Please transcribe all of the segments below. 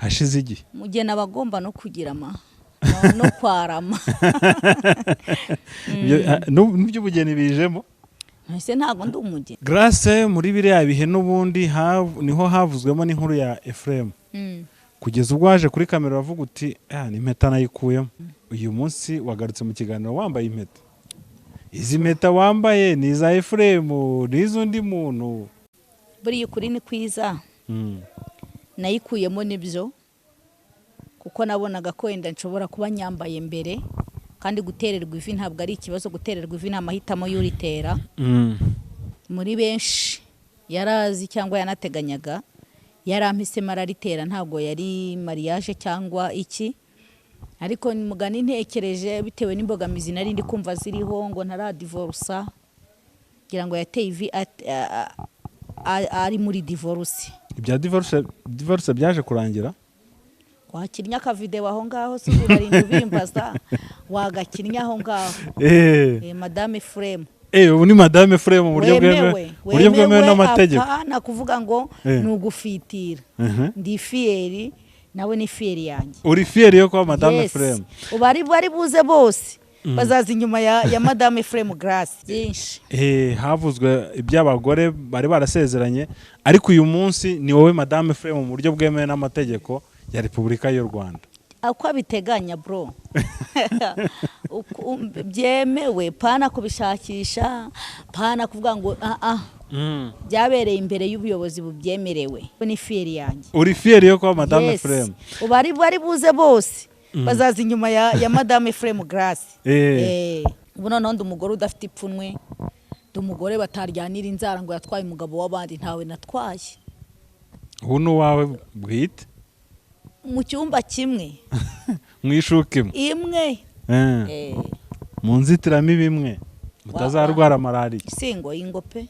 hashize igihe mugena abagomba no kugira no kwarama n'ibyo ubugeni bijemo ese ntago ndi umugeni. Grace muri biriya bihe n'ubundi niho havuzwemo n'inkuru ya Ephraim kugeza ubwo waje kuri kamera bavuga uti ni impeta nayikuyemo. Uyu munsi wagarutse mu kiganiro wambaye impeta. Izi mpeta wambaye ni za Ephraim n'iz'undi muntu? Buriya ukuri ni kwiza. Nayikuyemo nibyo kuko nabonaga ko wenda nshobora kuba nyambaye mbere kandi gutererwa ivi ntabwo ari ikibazo. Gutererwa ivi ni amahitamo y'uritera. Muri benshi yarazi cyangwa yanateganyaga yarampisemo araritera, ntabwo yari mariage cyangwa iki, ariko mugani ntekereje bitewe n'imbogamizi nari ndi kumva ziriho ngo ntaradivorsa ngira ngo yateye ivi ari muri divorce. Ibya divorce byaje kurangira wakinnye akavideo aho ngaho sikurinda ubimbaza wagakinnye aho ngaho. Madame Ephraim ubu ni Madame Ephraim mu buryo bwemewe n'amategeko. Apana kuvuga ngo nugufitira. Ndi fieri nawe ni fieri yanjye. Uri fieri yo kwa Madame Ephraim? Bari buze bose bazaza inyuma ya Madame Ephraim Grace byinshi. Havuzwe iby'abagore bari barasezeranye, ariko uyu munsi ni wowe Madame Ephraim mu buryo bwemewe n'amategeko ya Repubulika y'u Rwanda. Uko biteganya bro. Byemewe pana kubishakisha, pana kuvuga ngo byabereye imbere y'ubuyobozi bubyemerewe. Ni fieri yanjye. Uri fieri yo kwa Madame Ephraim? Bari buze bose bazaza inyuma ya Madame Ephraim Grace. Ubu noneho ndi umugore udafite ipfunwe, ndi umugore bataryanira inzara ngo yatwaye umugabo w'abandi, ntawe natwaye. Ubu ni uwawe bwite? Mu cyumba kimwe. Mwishuke imwe. Mu nzitiramibu imwe mutazarwara malaria. Singo ingope.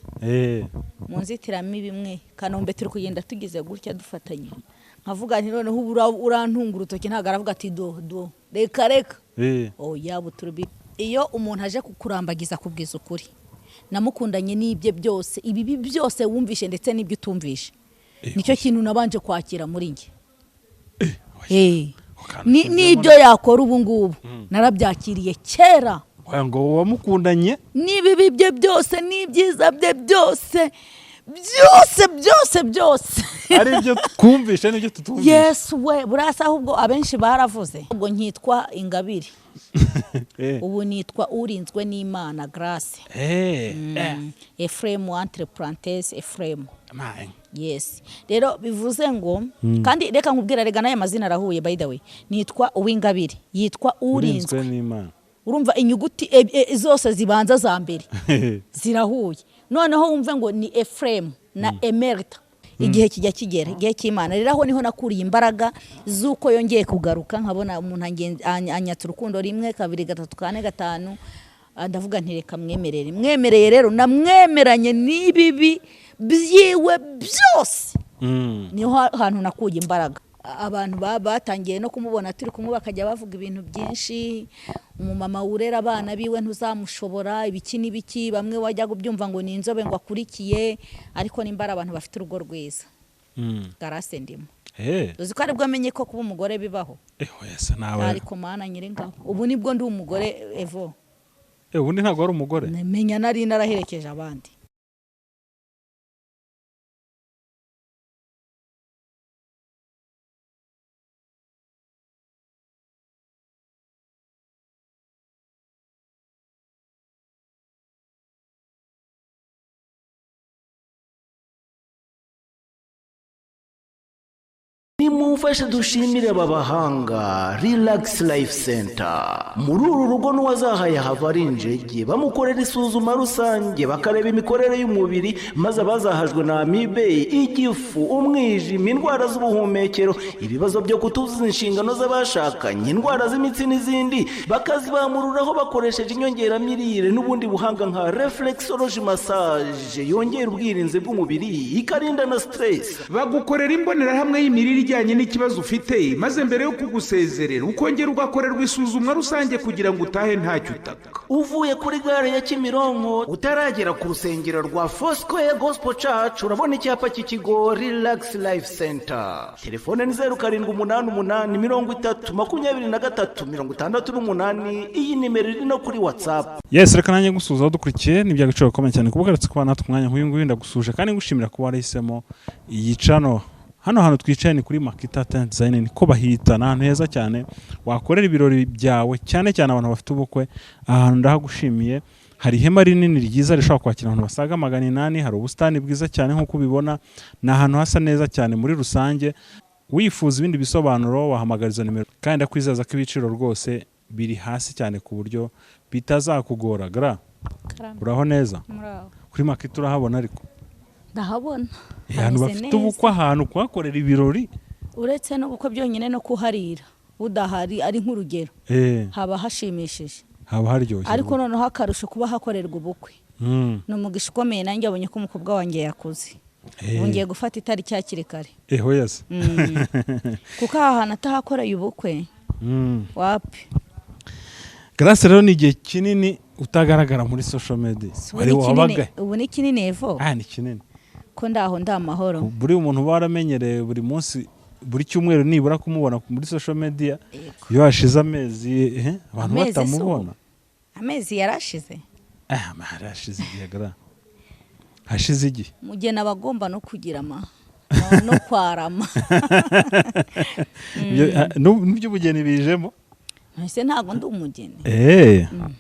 Mu nzitiramibu imwe Kanombe turi kugenda tugize gutya dufatanye. Nkavuga nti noneho urantunga urutoki ntago aravuga ati do reka. Yabo turubi. Iyo umuntu aje kukurambagiza kubwiza ukuri, namukundanye n'ibye byose, ibi byose wumvishe ndetse n'ibyo utumvishe, nicyo kintu nabanje kwakira muri nge. Nibyo yakora ubu ngubu narabyakiriye kera. Ngo wamukundanye n'ibibi bye byose n'ibyiza bye byose ari byo twumvishe n'ibyo tutumvishe. Yes we burasa ahubwo abenshi baravuze ubwo nkitwa Ingabire. Ubu nitwa urinzwe n'Imana Grace. Ephraim entre parenthèses Ephraim. Yes. Rero bivuze ngo kandi reka nkubwira rega naye mazina arahuye by the way. Nitwa Uwingabire, yitwa urinzwe n'Imana. Urumva inyuguti zose zibanza za mbere zirahuye. Noneho wumve ngo ni Ephraim na Emerita. Igihe kijya kigera, igihe cy'Imana. Rero aho niho nakuriye imbaraga zuko yongeye kugaruka, nkabona umuntu anyatse urukundo rimwe kabiri gatatu kane gatanu, ndavuga nti reka mwemereye rero namwemeranye n'ibibi byiwe byose. Niho hantu nakuye imbaraga. Abantu batangiye no kumubona turi kumwe bakajya bavuga ibintu byinshi, umumama urera abana biwe ntuzamushobora ibiki n'ibiki, bamwe wajya gubyumva ngo ni inzobe ngo akurikiye, ariko nimbara abantu bafite urugo rwiza. Grace ndimo. Uzi ko aribwo amenye ko kuba umugore bibaho. Nawe ariko mana nyiringabo ubu nibwo ndi umugore Evo. Ubundi ntabwo ari umugore. Menya nari naraherekeje abandi. Nimufashe dushimire aba bahanga Relax Life Center. Muri uru rugo n'uwazahaye hava ari injege, bamukorera isuzuma rusange bakareba imikorere y'umubiri, maze abazahajwe na amibe, igifu, umwijima, indwara z'ubuhumekero, ibibazo byo kutuzuza inshingano z'abashakanye, indwara z'imitsi n'izindi, bakazibamururaho bakoresheje inyongeramirire n'ubundi buhanga nka reflexology massage yongera ubwirinzi bw'umubiri ikarinda na stress. Bagukorera imbonerahamwe y'imirire ijyanye n'ikibazo ufite maze mbere yo kugusezerera ukongera ugakorerwa isuzumwa rusange kugira ngo utahe ntacyo utaka. Uvuye kuri gare ya Kimironko utaragera ku rusengero rwa Foursquare Gospel Church urabona icyapa cy'ikigo Relax Life Center. Telefone ni 0788302368. Iyi nimero iri no kuri WhatsApp. Yes, reka nanjye gusuza dukurikiye n'ibyagaciro gakomeye cyane kubugaratse kwa natwe mwanya nk'uyu nguyu ndagusuje kandi ngushimira kuba warahisemo iyi channel. Hano hantu twicaye ni kuri Makita Tent Design, niko bahita, n'ahantu heza cyane wakorera ibirori byawe cyane cyane abantu bafite ubukwe. Ahantu ndahagushimiye, hari ihema rinini ryiza rishobora kwakira abantu basaga 800, hari ubusitani bwiza cyane nk'uko ubibona, n'ahantu hasa neza cyane muri rusange. Wifuza ibindi bisobanuro wahamagariza nimero kandi ndakwizeza ko ibiciro rwose biri hasi cyane ku buryo bitazakugora. Uraho neza kuri Makita urahabona? Ariko ndahabona ahantu bafite ubukwe, ahantu kuhakorera ibirori, uretse no gukwa byonyine no kuharira udahari ari nk'urugero haba hashimishije, haba haryoshye. ariko noneho akarusho kuba hakorerwa ubukwe no mugisha ukomeye. Nanjye abonye ko umukobwa wanjye yakuze, ngiye gufata itariki hakiri kare. Yes. kuko aha hantu atahakoreye ubukwe wapi. Grace rero ni igihe kinini utagaragara muri social media. Wari wabaga ubu ni kinini evo? Ni kinini ko ndaho ndamahoro. Buri umuntu baramenyereye buri munsi buri cyumweru nibura kumubona muri social media. Iyo hashize amezi abantu batamubona. Amezi yarashize? Yarashize igihe gara. Hashize igihe. Mugena abagomba no kugira no kwarama. N'ibyo bugeni bijemo. Ese ntago ndi umugeni.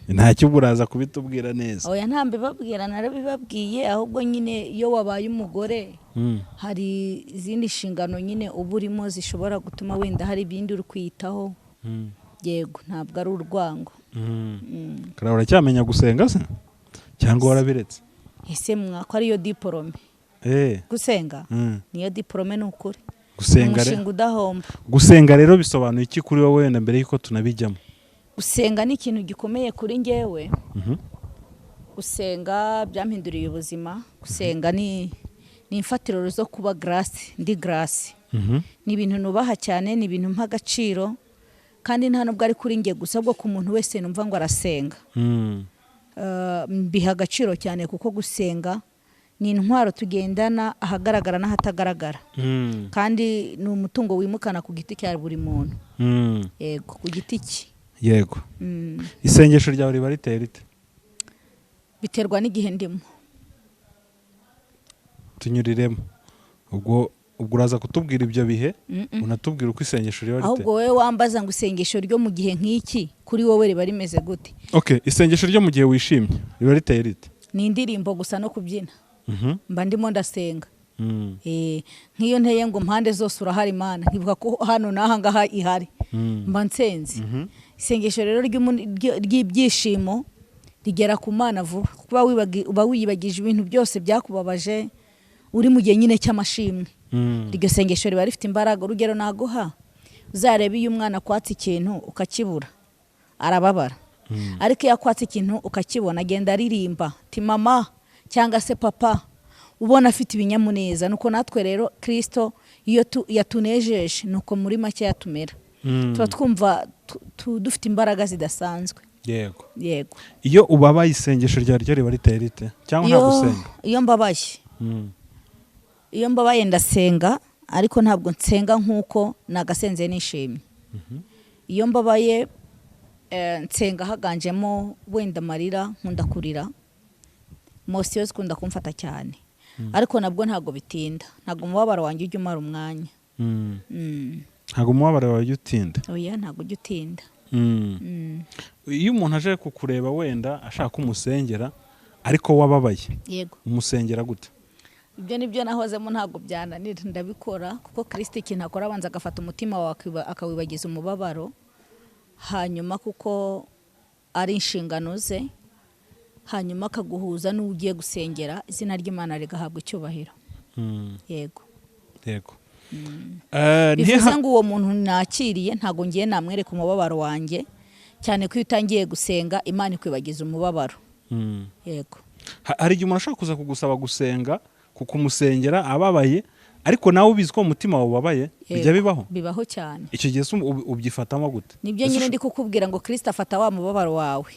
Ntacyo buraza kubitubwira neza. Oya ntambe babwira, narabibabwiye, ahubwo nyine iyo wabaye umugore hari izindi shingano nyine uburimo zishobora gutuma wenda hari ibindi uri kwitaho. Yego, ntabwo ari urwango. Karabura cyamenya gusenga se cyangwa warabiretse? Ese mwako ariyo diplome. Gusenga niyo diplome n'ukuri. Gusenga rero bisobanuye iki kuri wowe wenda mbere yuko tunabijyamo? Gusenga ni ikintu gikomeye kuri njyewe. Gusenga byampinduriye ubuzima. Gusenga ni imfatiro zo kuba Grace, ndi Grace. Ni ibintu nubaha cyane, ni ibintu mpa agaciro, kandi nta nubwo ari kuri njye gusa, bwo ku muntu wese numva ngo arasenga. Biha agaciro cyane kuko gusenga ni intwaro tugendana ahagaragara n'ahatagaragara. Kandi ni umutungo wimukana ku giti cya buri muntu. Yego, ku giti cye. Yego. Isengesho ryawe riba riteye rite? Biterwa n'igihe ndimo. Tunyuriremo. Ubwo uraza kutubwira ibyo bihe, unatubwira uko isengesho riba rite. Ahubwo wowe wambaza ngo isengesho ryo mu gihe nk'iki kuri wowe riba rimeze gute? Isengesho ryo mu gihe wishimye riba riteye rite? Ni indirimbo gusa no kubyina. Mba ndimo ndasenga. Nk'iyo nteye ngo mpande zose urahari Mana, nkivuga ko hano naha ngaha ihari, mba nsenze. Isengesho rero ry'ibyishimo rigera ku Mana vuba, kuba uba wiyibagije ibintu byose byakubabaje uri mu gihe nyine cy'amashimwe. Iryo sengesho riba rifite imbaraga. Urugero naguha, uzarebe iyo umwana kwatsa ikintu ukakibura arababara, ariko iyo akwatsa ikintu ukakibona agenda aririmba ti mama cyangwa se papa, ubona afite ibinyamuneza. Nuko natwe rero Kristo iyo yatunejeje nuko muri make yatumera. Tuba twumva dufite imbaraga zidasanzwe. Yego. Yego. Iyo ubabaye isengesho ryo riba riteye rite cyangwa nta gusenga? Iyo mbabaye. Iyo mbabaye ndasenga, ariko ntabwo nsenga nkuko nagasenze nishimye. Iyo mbabaye nsenga haganjemo wenda marira, nkunda kurira. Mosiyo zikunda kumfata cyane. Ariko nabwo ntago bitinda. Ntago umubabaro wanjye ujya umara umwanya. Ntago umubabaro wawe ujya utinda? Oya, ntago ujya utinda. Iyo umuntu aje kukureba wenda ashaka umusengera ariko wababaye, yego, umusengera gute? Ibyo nibyo nahozemo ntago byananira, ndabikora kuko Kristo ikintu akora abanza agafata umutima wawe akawibagiza umubabaro, hanyuma kuko ari inshingano ze, hanyuma akaguhuza n'ugiye gusengera, izina ry'Imana rigahabwa icyubahiro. Yego. Yego. Bivuze ngo uwo muntu nakiriye ntago ngiye namwereka umubabaro wanjye, cyane ko utangiye gusenga Imana ikwibagiza umubabaro. Yego. Hari igihe umuntu ashaka kuza kugusaba gusenga kuko umusengera ababaye, ariko nawe ubizi ko umutima wawe ubabaye bijya bibaho cyane. Icyo gihe ubyifatamo gute? Nibyo nyine ndi kukubwira ngo Kristo afata wa mubabaro wawe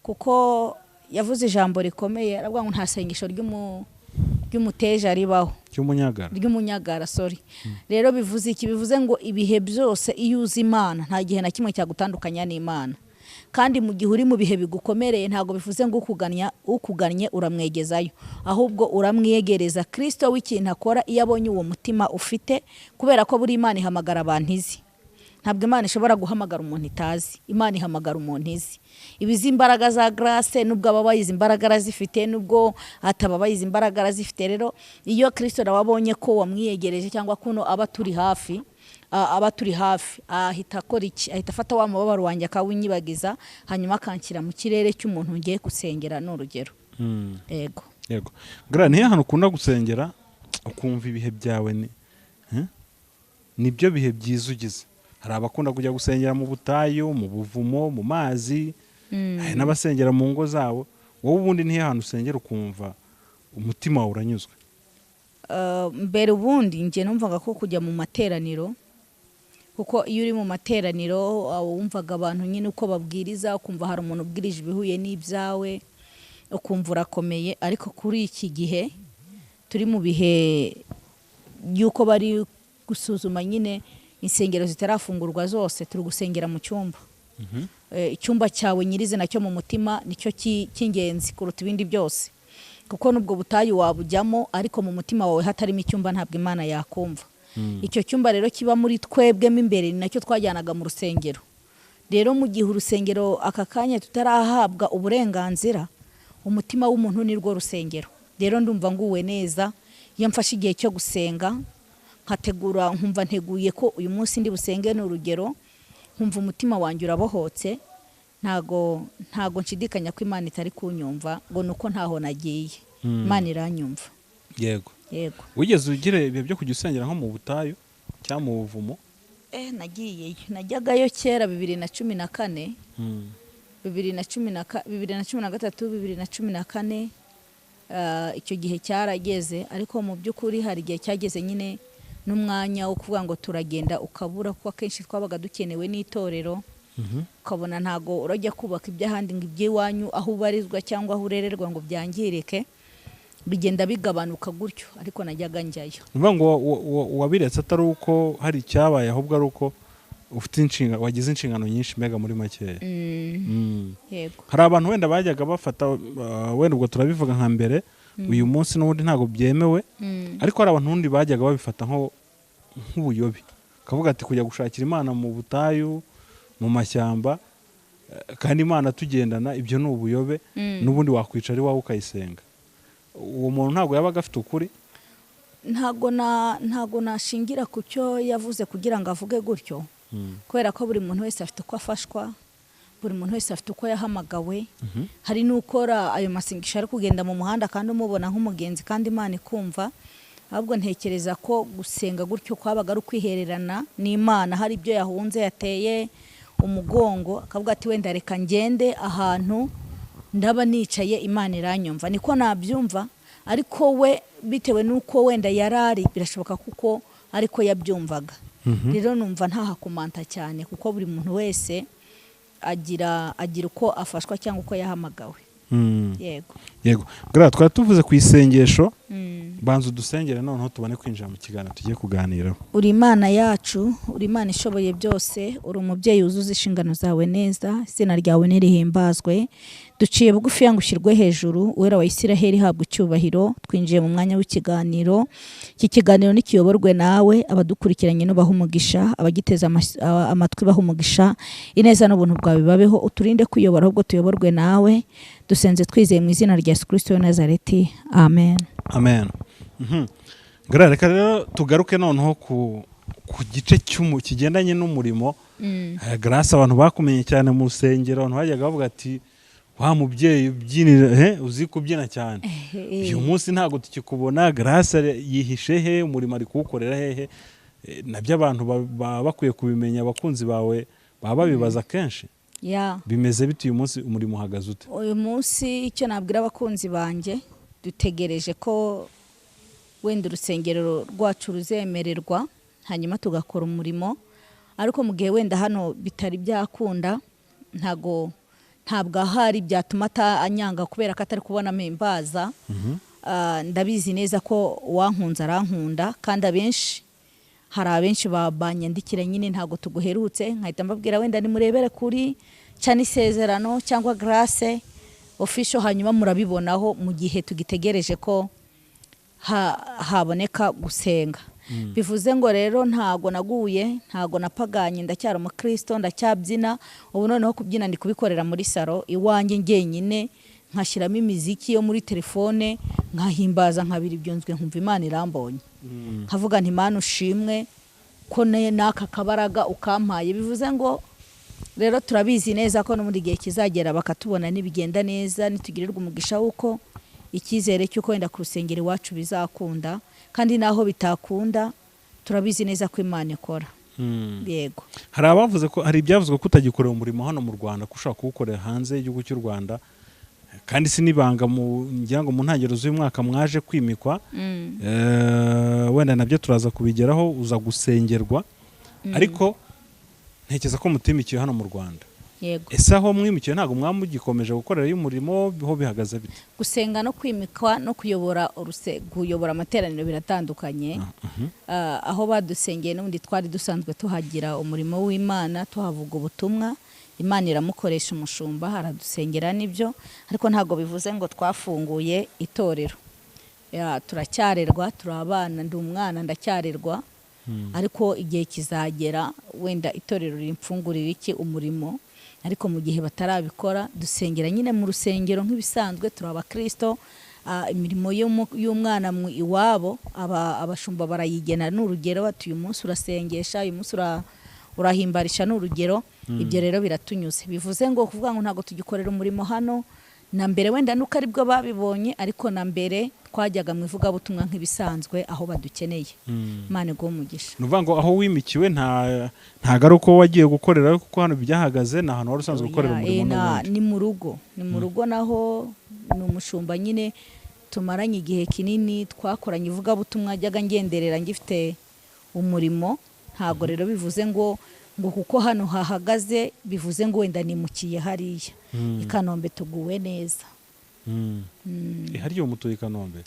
kuko yavuze ijambo rikomeye aravuga ngo nta sengesho ry'umuteja ribaho, ry'umunyagara sorry. Rero bivuze iki? Bivuze ngo ibihe byose iyo uzi Imana nta gihe na kimwe cyagutandukanya n'Imana, kandi mu gihe uri mu bihe bigukomereye ntabwo bivuze ngo ukugannye uramwegezayo, ahubwo uramwiyegereza. Kristo w'ikintu akora iyo abonye uwo mutima ufite, kubera ko buri Imana ihamagara abantu izi. Ntabwo Imana ishobora guhamagara umuntu itazi, Imana ihamagara umuntu izi. Ibizi imbaraga za grace nubwo ababayizi imbaraga arazifite, nubwo atababayizi imbaraga arazifite. Rero iyo Kristo wabonye ko wamwiyegereje cyangwa kuno aba turi hafi ahita akora iki? Ahita afata wa mubabaro wanjye akawinyibagiza, hanyuma akanshyira mu kirere cy'umuntu ngiye gusengera. N'urugero yego gra nihe hano ukunda gusengera ukumva ibihe byawe nibyo bihe byiza ugize? Hari abakunda kujya gusengera mu butayu, mu buvumo, mu mazi, hari n'abasengera mu ngo zabo. Wowe ubundi nihe hano usengera ukumva umutima wawe uranyuzwe? Mbere ubundi ngiye numvaga ko kujya mu materaniro, kuko iyo uri mu materaniro wumvaga abantu nyine uko babwiriza, ukumva hari umuntu ubwirije ibihuye n'ibyawe, ukumva urakomeye. Ariko kuri iki gihe turi mu bihe y'uko bari gusuzuma nyine insengero zitarafungurwa zose, turi gusengera mu cyumba. Icyumba cyawe nyirizina cyo mu mutima nicyo cy'ingenzi kuruta ibindi byose, kuko nubwo butayu wabujyamo ariko mu mutima wawe hatarimo icyumba ntabwo Imana yakumva. Icyo cyumba rero kiba muri twebwemo imbere ni nacyo twajyanaga mu rusengero. Rero mu gihe urusengero aka kanya tutarahabwa uburenganzira, umutima w'umuntu ni rwo rusengero. Rero ndumva nguwe neza iyo mfashe igihe cyo gusenga, nkategura nkumva nteguye ko uyu munsi ndi busenge. N'urugero nkumva umutima wanjye urabohotse, ntago nshidikanya ko Imana itari kunyumva ngo nuko ntaho nagiye. Imana iranyumva. Yego wigeze ugire ibihe byo kujya usengera nko mu butayu cyangwa mu buvumo? Nagiyeyo, najyagayo kera 2014 2013 2014 icyo gihe cyarageze. Ariko mu by'ukuri hari igihe cyageze nyine n'umwanya wo kuvuga ngo turagenda ukabura, kuko akenshi twabaga dukenewe n'itorero. Ukabona ntago urajya kubaka iby'ahandi ngo iby'iwanyu aho ubarizwa cyangwa aho urererwa ngo byangirike, bigenda bigabanuka gutyo. Ariko najyaga njyayo. Uvuga ngo wabiretse atari uko hari icyabaye, ahubwo ari uko ufite wagize inshingano nyinshi mbega muri makeya. Yego. Hari abantu wenda bajyaga bafata wenda ubwo turabivuga nka mbere, uyu munsi n'ubundi ntago byemewe, ariko hari abantu n'undi bajyaga babifata nk'ubuyobe, kavuga ati kujya gushakira Imana mu butayu, mu mashyamba, kandi Imana tugendana, ibyo ni ubuyobe. N'ubundi wakwicara iwawe ukayisenga. Uwo muntu ntabwo yabaga afite ukuri? Ntago nashingira ku cyo yavuze kugira ngo avuge gutyo, kubera ko buri muntu wese afite uko afashwa, buri muntu wese afite uko yahamagawe. Hari n'ukora ayo masengesho ari kugenda mu muhanda kandi umubona nk'umugenzi kandi Imana ikumva. Ahubwo ntekereza ko gusenga gutyo kwabaga ari ukwihererana n'Imana. Hari ibyo yahunze yateye umugongo, akavuga ati wenda reka ngende ahantu ndaba nicaye Imana iranyumva. Niko nabyumva, ariko we bitewe n'uko wenda yarari birashoboka kuko ariko yabyumvaga. Rero numva ntahakomanta cyane, kuko buri muntu wese agira uko afashwa cyangwa uko yahamagawe. Yego. Gra twari tuvuze ku isengesho, banza udusengere noneho tubone kwinjira mu kiganiro tugiye kuganiraho. Uri Imana yacu, uri Imana ishoboye byose, uri umubyeyi wuzuza inshingano zawe neza, izina ryawe nirihimbazwe. Duciye bugufi ngo ushyirwe hejuru, Uwera wa Isiraheli habwa icyubahiro. Twinjiye mu mwanya w'ikiganiro. Iki kiganiro nikiyoborwe nawe, abadukurikiranye no bahumugisha, abagiteza amatwi bahumugisha. Ineza n'ubuntu bwawe babeho, uturinde kuyobora ahubwo tuyoborwe nawe. Dusenze twizeye mu izina rya Yesu Kristo wa Nazareti. Amen. Reka rero tugaruke noneho ku gice kigendanye n'umurimo. Grace, abantu bakumenye cyane mu rusengero, abantu bajyaga bavuga ati wa mubyeyi ubyinira uzi kubyina cyane. Uyu munsi ntago tukikubona. Grace yihishe he? Umurimo ari kuwukorera hehe? Nabyo abantu bakwiye kubimenya, abakunzi bawe baba babibaza kenshi. Bimeze bite uyu munsi, umurimo uhagaze ute? Uyu munsi icyo nabwira abakunzi banjye, dutegereje ko wenda urusengero rwacu ruzemererwa hanyuma tugakora umurimo, ariko mu gihe wenda hano bitari byakunda ntabwo ahari byatuma anyanga kubera ko atari kubona mpimbaza. Ndabizi neza ko wankunze arankunda, kandi hari abenshi banyandikira nyine ntabwo tuguherutse, nkahita mbabwira wenda nimurebere kuri cyane Isezerano cyangwa Grace official, hanyuma murabibonaho mu gihe tugitegereje ko haboneka gusenga. Bivuze ngo rero ntago naguye, ntago napaganye, ndacyari umukristo, ndacyabyina. Ubu noneho kubyina ndi kubikorera muri salo iwanjye ngenyine, nkashyiramo imiziki yo muri telefone, nkahimbaza, nkabira ibyunzwe, nkumva Imana irambonye, nkavuga nti Imana ushimwe ko n'aka kabaraga ukampaye. Bivuze ngo rero turabizi neza ko no muri gihe kizagera bakatubona nibigenda neza, nitugirirwa umugisha wuko icyizere cy'uko wenda ku rusengero iwacu bizakunda, kandi naho bitakunda turabizi neza ko Imana ikora. Yego. Hari abavuze ko hari ibyavuzwe ko utagikorera umurimo hano mu Rwanda, ko ushaka kuwukorera hanze y'igihugu cy'u Rwanda, kandi sinibanga ngira ngo mu ntangiriro z'uyu mwaka mwaje kwimikwa. Wenda nabyo turaza kubigeraho, uza gusengerwa, ariko ntekereza ko mutimikiye hano mu Rwanda. Yego. Ese aho mwimikiye ntabwo mwamugikomeje gukorera y'umurimo, ho bihagaze bite? Gusenga no kwimikwa no kuyobora amateraniro biratandukanye. Aho badusengeye n'ubundi twari dusanzwe tuhagira umurimo w'Imana, tuhavuga ubutumwa, Imana iramukoresha umushumba, haradusengera n'ibyo, ariko ntabwo bivuze ngo twafunguye itorero. Turacyarerwa, turabana, ndi umwana ndacyarerwa, ariko igihe kizagera wenda itorero rimfungurira iki umurimo, ariko mu gihe batarabikora dusengera nyine mu rusengero nk'ibisanzwe. Turi abakristo, imirimo y'umwana mu iwabo abashumba barayigena n'urugero, ati uyu munsi urasengesha, uyu munsi urahimbarisha n'urugero. Ibyo rero biratunyuze. Bivuze ngo kuvuga ngo ntabwo tugikorera umurimo hano, na mbere wenda nuko aribwo babibonye, ariko na mbere twajyaga mu ivugabutumwa nk'ibisanzwe aho badukeneye. Imana iguhe umugisha. Nuvuga ngo aho wimikiwe ntago ari uko wagiye gukorera, kuko hano byahagaze, ni ahantu wari usanzwe gukorera umurimo n'ubundi. Ni mu rugo naho ni umushumba nyine tumaranye igihe kinini, twakoranye ivugabutumwa, ajyaga ngenderera ngifite umurimo. Ntabwo rero bivuze ngo kuko hano hahagaze bivuze ngo wenda nimukiye hariya i Kanombe tuguwe neza. Hariya umutuye i Kanombe?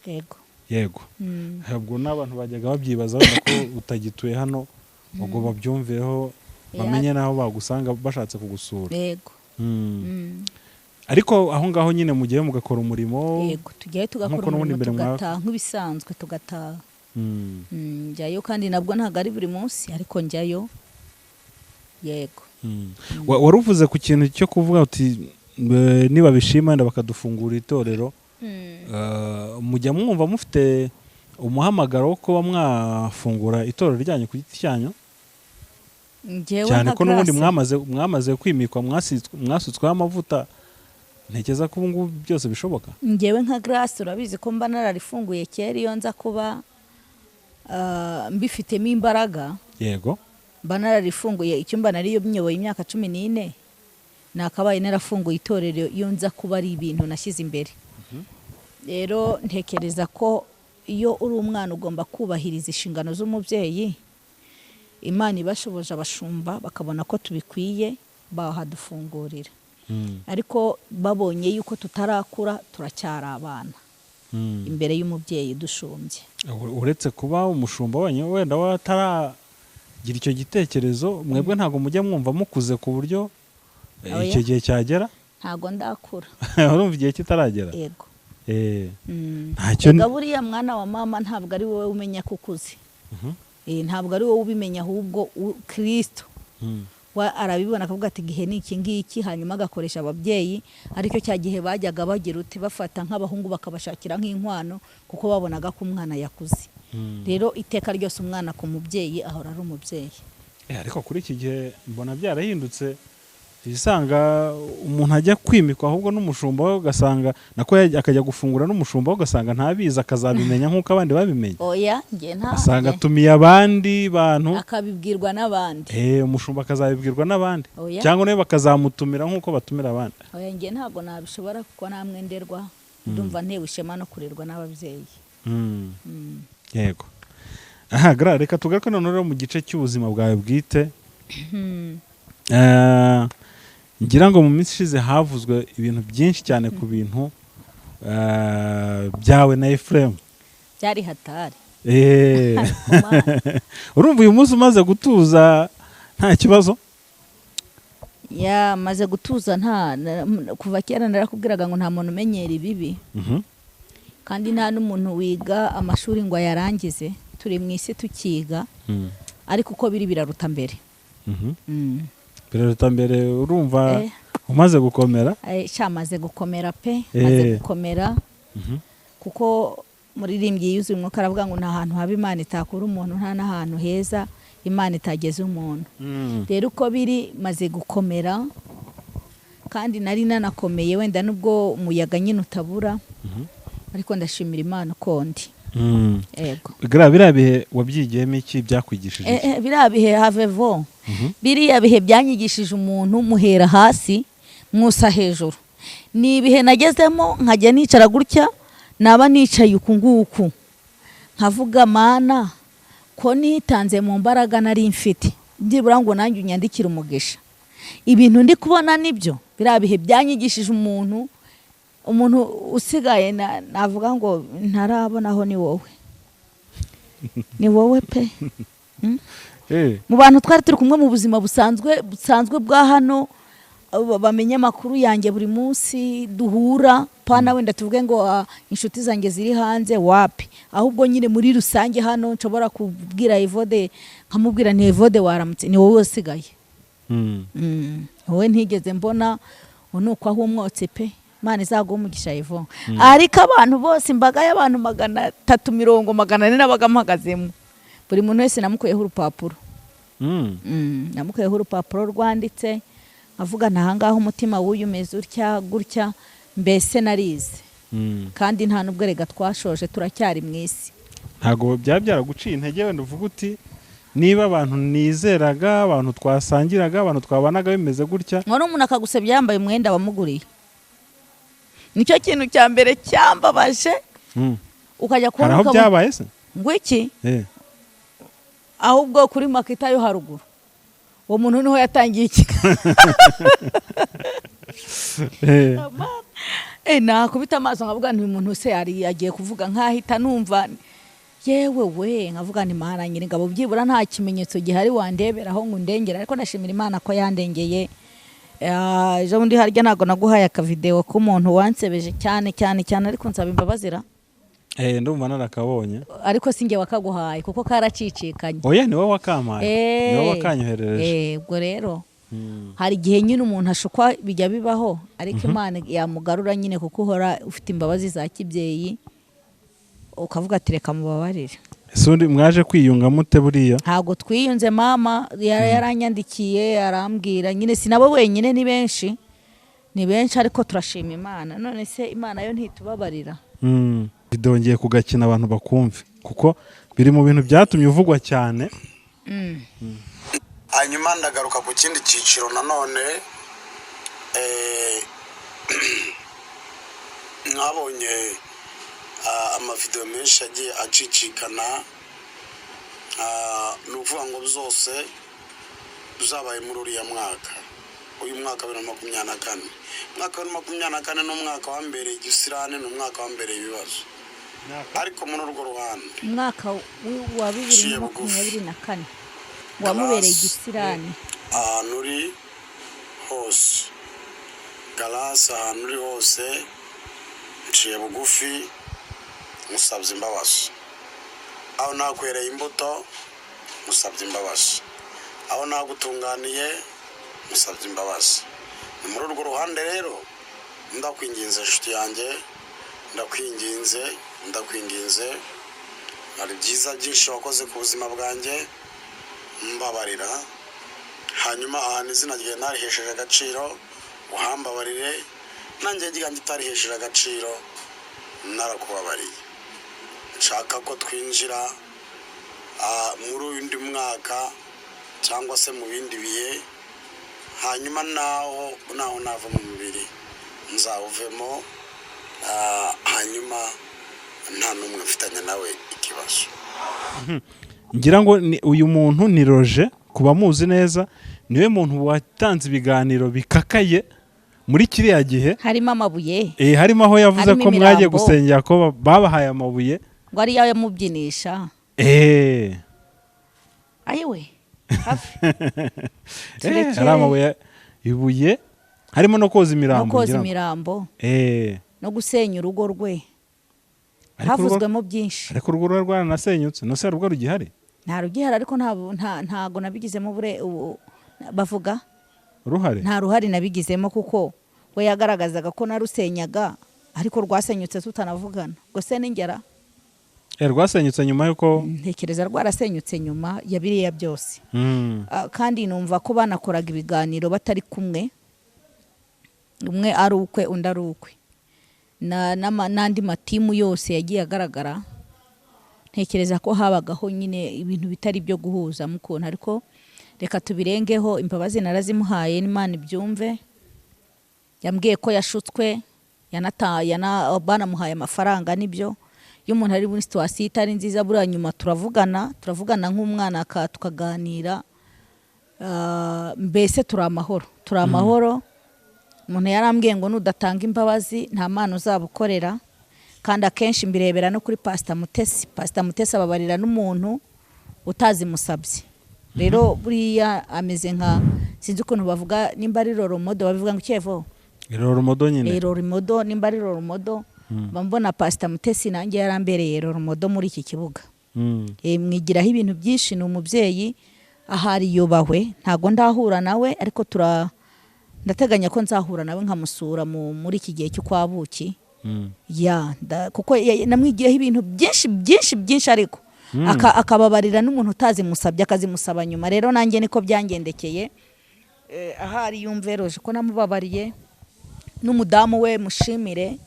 Yego. Ntabwo n'abantu bajyaga babyibaza ko utagituye hano, ubwo babyumveho bamenye naho bagusanga bashatse kugusura. Yego. Ariko aho ngaho nyine mugiye mugakora umurimo? Yego, tugiye tugakora umurimo, tugataha nk'ibisanzwe, tugataha. Njyayo, kandi nabwo ntabwo ari buri munsi, ariko njyayo. Yego. Wari uvuze ku kintu cyo kuvuga uti niba bishima wenda bakadufungura itorero, mujya mwumva mufite umuhamagaro wo kuba mwafungura itorero ryanyu ku giti cyanyu? Cyane ko n'ubundi mwamaze kwimikwa, mwasutsweho amavuta, ntekereza ko ubu ngubu byose bishoboka. Njyewe nka Grace urabizi ko mba nararifunguye kera, iyo nza kuba mbifitemo imbaraga. Yego. Mba nararifunguye, icyumba nariyo nyoboye imyaka 14, nakabaye narafunguye itorero iyo nza kuba ari ibintu nashyize imbere. Rero ntekereza ko iyo uri umwana ugomba kubahiriza inshingano z'umubyeyi. Imana ibashoboje abashumba bakabona ko tubikwiye, bahadufungurira. Ariko babonye yuko tutarakura, turacyari abana imbere y'umubyeyi dushumbye. Uretse kuba umushumba wenyine wenda wataragira icyo gitekerezo, mwebwe ntabwo mujya mwumva mukuze ku buryo icyo gihe cyagera? Ntabwo ndakura. Urumva igihe kitaragera? Yego. Ntacyo. Buriya mwana wa mama ntabwo ari wowe umenya ko ukuze. Ntabwo ari wowe ubimenya, ahubwo Kristo arabibona akavuga ati gihe ni iki ngiki, hanyuma agakoresha ababyeyi. Ariko cya gihe bajyaga bagira uti bafata nk'abahungu bakabashakira nk'inkwano, kuko babonaga ko umwana yakuze. Rero iteka ryose umwana ku mubyeyi ahora ari umubyeyi. Ariko kuri iki gihe mbona byarahindutse, isanga umuntu ajya kwimikwa ahubwo n'umushumba we, ugasanga nako akajya gufungura n'umushumba we, ugasanga ntabizi, akazabimenya nk'uko abandi babimenye. Oya, nge nta. Asanga atumiye abandi bantu, akabibwirwa n'abandi. Umushumba akazabibwirwa n'abandi, cyangwa nawe bakazamutumira nk'uko batumira abandi. Oya, nge ntabwo nabishobora, kuko namwenderwa, ndumva ntewe ishema no kurerwa n'ababyeyi. yego. Aha gra reka tugaruke none mu gice cy'ubuzima bwawe bwite. Ngira ngo mu minsi ishize havuzwe ibintu byinshi cyane ku bintu byawe na Ephraim. Byari hatari. Urumva uyu munsi umaze gutuza nta kibazo? Ya maze gutuza kuva kera narakubwiraga ngo nta muntu umenyera ibibi. Kandi nta n'umuntu wiga amashuri ngo yarangize, turi mu isi tukiga, ariko uko biri biraruta mbere. Biraruta mbere urumva umaze gukomera? Cyamaze gukomera pe, maze gukomera. Kuko muririmbyi yuzuye umwuka aravuga ngo nta hantu haba Imana itakura umuntu, nta n'ahantu heza Imana itageze umuntu. Rero uko biri maze gukomera, kandi nari nanakomeye wenda nubwo umuyaga nyine utabura, ariko ndashimira Imana uko ndi. Yego. Biriya bihe wabyigiyemo iki, byakwigishije? Biriya bihe havevo. Biriya bihe byanyigishije umuntu muhera hasi mwusa hejuru. Ni ibihe nagezemo nkajya nicara gutya, naba nicaye uku nguku nkavuga Mana ko nitanze mu mbaraga nari mfite, byibura ngo nanjye unyandikire umugisha. Ibintu ndi kubona nibyo. Biriya bihe byanyigishije umuntu usigaye navuga ngo ntarabonaho ni wowe. Ni wowe pe. Mu bantu twari turi kumwe mu buzima busanzwe bwa hano, bamenye amakuru yanjye buri munsi duhura, pana wenda tuvuge ngo inshuti zanjye ziri hanze wapi, ahubwo nyine muri rusange hano nshobora kubwira Evode nkamubwira nti Evode waramutse, ni wowe usigaye. Wowe ntigeze mbona unuko aho umwotse pe. Imana izaguha umugisha Evo. Ariko abantu bose, imbaga y'abantu 340 400 nabaga mpagazemo, buri muntu wese namukuyeho urupapuro. Namukuyeho urupapuro rwanditse avuga ntahangaho umutima w'uyumeze utya gutya, mbese narize. Kandi nta nubwo rega twashoje, turacyari mu isi. Ntago byaraguciye intege wenda uvuga uti niba abantu nizeraga, abantu twasangiraga, abantu twabanaga bimeze gutya, nkora umuntu akagusebya yambaye umwenda wamuguriye. Nicyo kintu cya mbere cyambabaje. Ukajya kubona aho byabaye se ngo iki ahubwo kuri makita yo haruguru, uwo muntu niho yatangiye iki. Nakubita amaso nkavuga nti uyu muntu se yari yagiye kuvuga, nkahita numva yewe we, nkavuga ni Mana Nyir'ingabo, byibura nta kimenyetso gihari wandeberaho ngo ndengera. Ariko nashimira Imana ko yandengeye. Ejo bundi harya ntago naguhaye akavideo k'umuntu wansebeje cyane, ariko nsaba imbabazira. Ndumva narakabonye, ariko singe wakaguhaye kuko karacicikanye. Oya ni wowe wakampaye, ni wowe wakanyoherereje. Ubwo rero hari igihe nyine umuntu ashukwa bijya bibaho, ariko Imana yamugarura nyine kuko uhora ufite imbabazi za kibyeyi, ukavuga ati reka mubabarire. Sundi mwaje kwiyunga mute buriya? Ntago twiyunze, mama yaranyandikiye arambwira, nyine sinabo wenyine ni benshi ariko turashima Imana. None se Imana yo ntitubabarira? Bidongeye kugakina abantu bakumve, kuko biri mu bintu byatumye uvugwa cyane. Hanyuma ndagaruka ku kindi cyiciro nanone, mwabonye amavideo menshi agiye acicikana, nuvuga ngo zose zabaye muri uriya mwaka, uyu mwaka wa 2024. Mwaka wa 2024 n'umwaka wa mbere igisirane, n'umwaka wa mbere ibibazo. Ariko muri urwo ruhande umwaka wa 2024 wamubereye igisirane. Ahantu uri hose Galasi, ahantu uri hose nciye bugufi musabye imbabazi. Aho nakwereye imbuto musabye imbabazi, aho nagutunganiye musabye imbabazi. Ni muri urwo ruhande rero ndakwinginze inshuti yanjye, ndakwinginze hari byiza byinshi wakoze ku buzima bwanjye, mbabarira. Hanyuma ahantu izina ryawe narihesheje agaciro uhambabarire, nanjye giganje tarihesheje agaciro narakubabariye. Nshaka ko twinjira muri undi mwaka cyangwa se mu bindi bihe, hanyuma naho nava mu mubiri nzawuvemo, hanyuma nta n'umwe mfitanye nawe ikibazo. ngira ngo uyu muntu ni Roger, kuba muzi neza niwe muntu watanze ibiganiro bikakaye muri kiriya gihe, harimo amabuye, harimo aho yavuze ko mwagiye gusengera ko babahaye amabuye ngo ari yawe mubyinisha. Ayiwe hafi hari amabuye, ibuye, harimo no koza imirambo, no gusenya urugo rwe, havuzwemo byinshi. Ariko urugo rwe rwaranasenyutse, no se urugo rugihari? Nta rugihari, ariko ntago nabigizemo bavuga uruhare, nta ruhari nabigizemo, kuko we yagaragazaga ko narusenyaga ariko rwasenyutse tutanavugana. Ngo se n'ingera rwasenyutse nyuma yuko ntekereza rwarasenyutse nyuma ya biriya byose. Kandi numva ko banakoraga ibiganiro batari kumwe, umwe ari ukwe undi ari ukwe, n'andi matimu yose yagiye agaragara. Ntekereza ko habagaho nyine ibintu bitari byo guhuza mu kuntu, ariko reka tubirengeho. Imbabazi narazimuhaye, n'Imana ibyumve. Yambwiye ko yashutswe, banamuhaye amafaranga, nibyo. Iyo umuntu ari muri situwasiyo itari nziza, buriya nyuma turavugana nk'umwana tukaganira, mbese turi amahoro. Umuntu yarambwiye ngo nudatanga imbabazi nta mana uzabukorera, kandi akenshi mbirebera no kuri Pastor Mutesi ababarira n'umuntu utazimusabye. Rero buriya ameze nka, sinzi ukuntu bavuga, nimba ari Roromodo babivuga ngo Cyevo, Roromodo nyine, Roromodo, nimba ari Roromodo. Mbona Pastor Mutesi nanjye yarambereye Roromodo muri iki kibuga. Mwigiraho ibintu byinshi, ni umubyeyi, ahari yubahwe. Ntago ndahura nawe, ariko ndateganya ko nzahura nawe nkamusura muri iki gihe cyo kwa Buki. Kuko namwigiyeho ibintu byinshi, ariko akababarira n'umuntu utazimusabye, akazimusaba nyuma. Rero nanjye niko byangendekeye. Ahari yumve Roje ko namubabariye. N'umudamu we mushimire,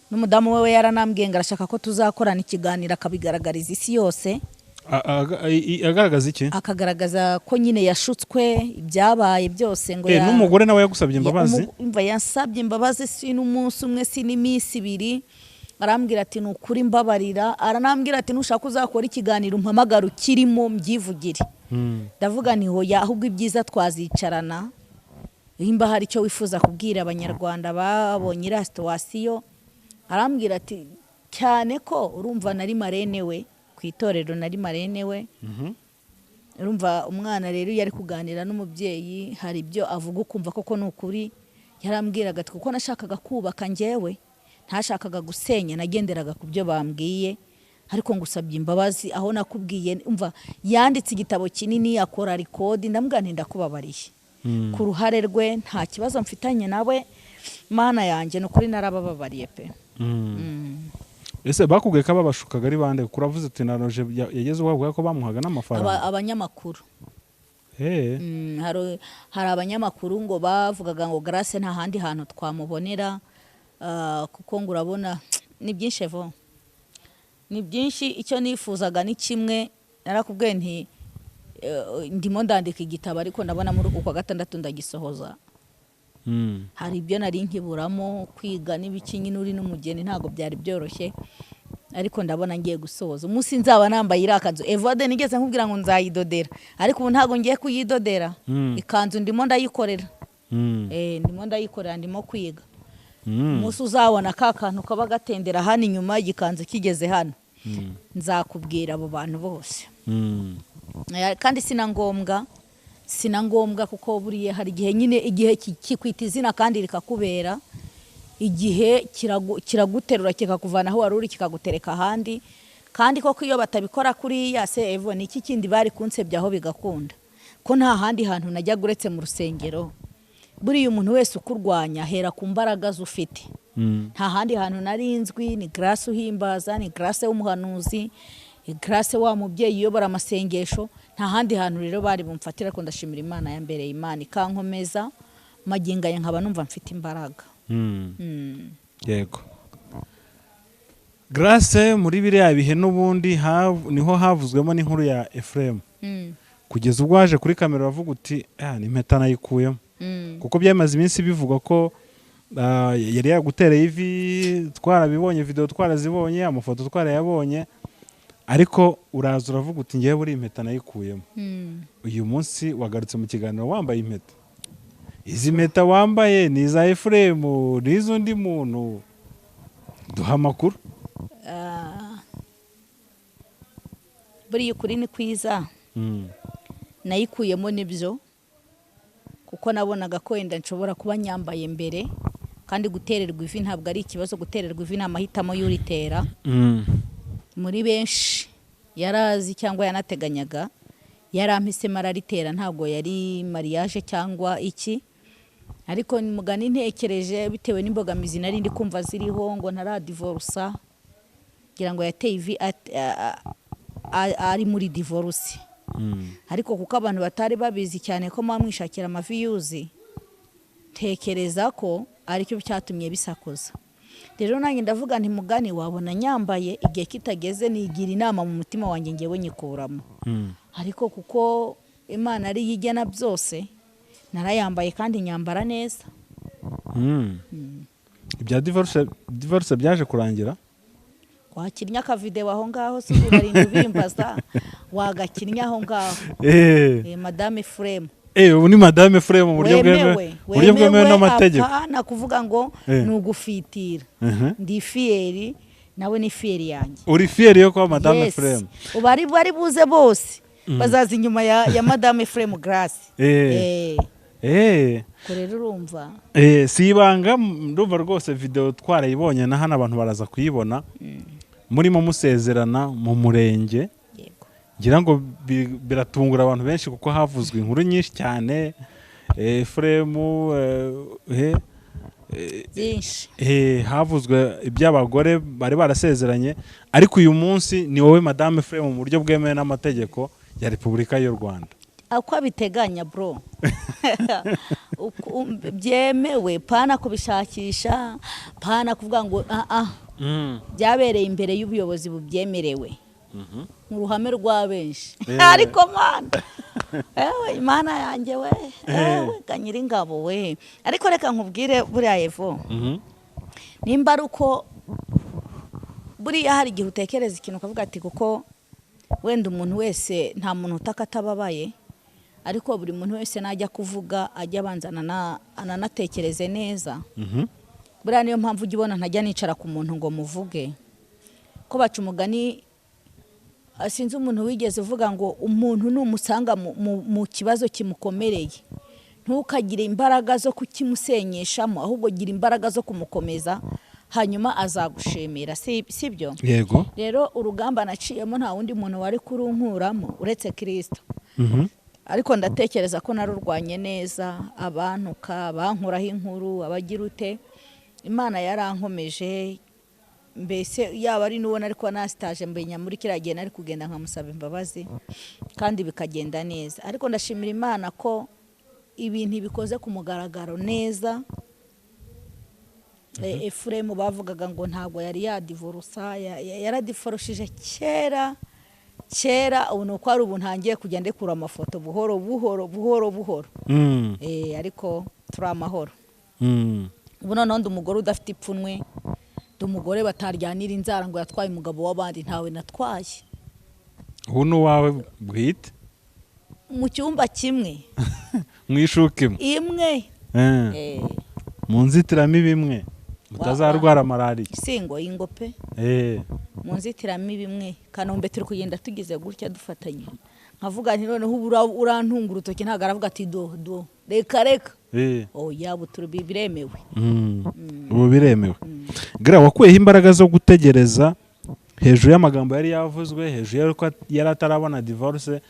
n'umudamu we yaranambwiye ngo arashaka ko tuzakorana ikiganiro akabigaragariza isi yose. Agaragaza iki? Akagaragaza ko nyine yashutswe, ibyabaye byose. Ngo n'umugore nawe yagusabye imbabazi? Yansabye imbabazi, si n'umunsi umwe, si n'iminsi ibiri. Arambwira ati nukuri mbabarira. Aranambwira ati nushaka uzakora ikiganiro umpamagara ukirimo mbyivugire. Ndavuga ni hoya, ahubwo ibyiza twazicarana. Imba hari icyo wifuza kubwira abanyarwanda babonye iriya situwasiyo. Arambwira ati cyane ko urumva nari marene we ku itorero, nari marene we. Urumva umwana rero yari kuganira n'umubyeyi, hari ibyo avuga ukumva koko ni ukuri. Yarambwiraga ati kuko nashakaga kubaka njyewe, ntashakaga gusenya, nagenderaga ku byo bambwiye, ariko ngusabye imbabazi aho nakubwiye. Umva yanditse igitabo kinini, akora record. Ndambwira nti ndakubabariye ku ruhare rwe, nta kibazo mfitanye nawe, mana yanjye nukuri narabababariye pe. Ese bakubwiye ko ababashukaga ari bande? Kuravuze ati na Roje yageze uwavuga ko bamuhaga n'amafaranga? Abanyamakuru. Hari abanyamakuru ngo bavugaga ngo Grace nta handi hantu twamubonera, kuko ngo urabona ni byinshi evo, ni byinshi. Icyo nifuzaga ni kimwe, narakubwiye nti ndimo ndandika igitabo, ariko ndabona muri uku kwa gatandatu ndagisohoza. Hari ibyo nari nkiburamo kwiga n'ibiki, nyine uri n'umugeni ntago byari byoroshye, ariko ndabona ngiye gusohoza. Umunsi nzaba nambaye irakanzu Evode nigeze nkubwira ngo nzayidodera, ariko ubu ntago ngiye kuyidodera. Ikanzu ndimo ndayikorera, ndimo ndayikorera, ndimo kwiga. Umunsi uzabona ka kantu kaba gatendera hano inyuma, igikanzu kigeze hano, nzakubwira abo bantu bose. Kandi sinangombwa kuko buriye hari igihe nyine, igihe kikwita izina kandi rikakubera, igihe kiraguterura kikakuvana aho wari uri kikagutereka ahandi. Kandi koko iyo batabikora kuri ya se Evo, ni iki kindi bari kunsebyaho bigakunda? Ko nta handi hantu najya uretse mu rusengero. Buriya umuntu wese ukurwanya hera ku mbaraga zufite. Nta handi hantu narinzwi, ni Grace uhimbaza, ni Grace w'umuhanuzi, Grace wa mubyeyi uyobora amasengesho. Nta handi hantu rero bari bumfatira, ariko ndashimira Imana yambereye Imana ikankomeza, maginga ya nkaba numva mfite imbaraga. Yego. Grace muri biriya bihe n'ubundi niho havuzwemo n'inkuru ya Ephraim. Kugeza ubwo waje kuri kamera bavuga uti ni impeta nayikuyemo. Kuko byamaze iminsi bivugwa ko yari yagutereye ivi, twarabibonye, video twarazibonye, amafoto twarayabonye. ariko uraza uravuga uti ngewe buri impeta nayikuyemo. Uyu munsi wagarutse mu kiganiro wambaye impeta. Izi mpeta wambaye ni iza Efuremu n'iz'undi muntu, duha amakuru. Buriya ukuri ni kwiza. Nayikuyemo nibyo kuko nabonaga ko wenda nshobora kuba nyambaye mbere, kandi gutererwa ivi ntabwo ari ikibazo. Gutererwa ivi ni amahitamo y'uritera. Muri benshi yarazi cyangwa yanateganyaga, yarampisemo araritera, ntabwo yari mariage cyangwa iki. Ariko mugani ntekereje bitewe n'imbogamizi nari ndi kumva ziriho ngo ntaradivorsa, ngira ngo yateye ivi ari muri divorce. Ariko kuko abantu batari babizi cyane ko mwamwishakira amavi yuzi, tekereza ko aricyo cyatumye bisakuza. Rero nanjye ndavuga nti mugani wabona nyambaye igihe kitageze nigira inama mu mutima wanjye ngewe nyikuramo. Ariko kuko Imana ari yigena byose, narayambaye kandi nyambara neza. Ibya divorce byaje kurangira? Wakinnye akavideo aho ngaho se urarinda ubimbaza, wagakinnye aho ngaho. Madame Efuremu. Ubu ni Madame Efuremu mu buryo bwemewe n'amategeko. Apana kuvuga ngo ni ugufitira. Ndi fiyeri, nawe ni fiyeri yanjye. Uri fiyeri yo kwa Madame Efuremu? Ubari bari buze bose bazaza inyuma ya Madame Efuremu Grace. Rero urumva si ibanga, ndumva rwose video twarayibonye na hano abantu baraza kuyibona. Murimo musezerana mu murenge. Ngira ngo biratungura abantu benshi kuko havuzwe inkuru nyinshi cyane. Efuremu havuzwe iby'abagore bari barasezeranye, ariko uyu munsi ni wowe Madame Efuremu mu buryo bwemewe n'amategeko ya Repubulika y'u Rwanda. Uko abiteganya bro. Byemewe, pana kubishakisha, pana kuvuga ngo byabereye imbere y'ubuyobozi bubyemerewe. Mu ruhame rwa benshi. Ariko mana, Imana yanjye we, ganyira ingabo we. Ariko reka nkubwire buriya Evo, nimba ari uko buriya hari igihe utekereza ikintu ukavuga ati kuko wenda umuntu wese nta muntu utakatababaye, ariko buri muntu wese najya kuvuga ajya abanzana ananatekereze neza. Buriya niyo mpamvu ujya ubona ntajya nicara ku muntu ngo muvuge ko baca umugani. Sinzi umuntu wigeze uvuga ngo umuntu numusanga mu kibazo kimukomereye, ntukagire imbaraga zo kukimusenyeshamo, ahubwo gira imbaraga zo kumukomeza, hanyuma azagushimira. Sibyo? Yego. Rero urugamba naciyemo nta wundi muntu wari kurunkuramo uretse Kristo. Ariko ndatekereza ko narurwanye neza, abantuka, abankuraho inkuru, abagira ute. Imana yarankomeje, mbese yaba ari n'ubona ariko nasitaje mbenya muri kiriya gihe nari kugenda nkamusaba imbabazi kandi bikagenda neza. Ariko ndashimira Imana ko ibintu bikoze ku mugaragaro neza. Efuremu bavugaga ngo ntabwo yari yadivorusa, yaradiforushije kera. Ubu ni uko ari ubu ntangiye kujya ndekura amafoto buhoro buhoro. Ariko turi amahoro. Ubu noneho ndi umugore udafite ipfunwe, ndi umugore bataryanira inzara ngo yatwaye umugabo w'abandi, ntawe natwaye. Ubu ni uwawe bwite? Mu cyumba kimwe. Mu ishuka imwe. Mu nzitiramibu imwe, mutazarwara malariya. Singo y'ingope. Mu nzitiramibu imwe. Kanombe turi kugenda tugize gutya dufatanye. Nkavuga nti noneho urantunga urutoki, ntago aravuga ati do reka. Yabo turi biremewe. Ubu biremewe. Gra wakuyeho imbaraga zo gutegereza hejuru y'amagambo yari yavuzwe, hejuru y'uko yari atarabona divorce.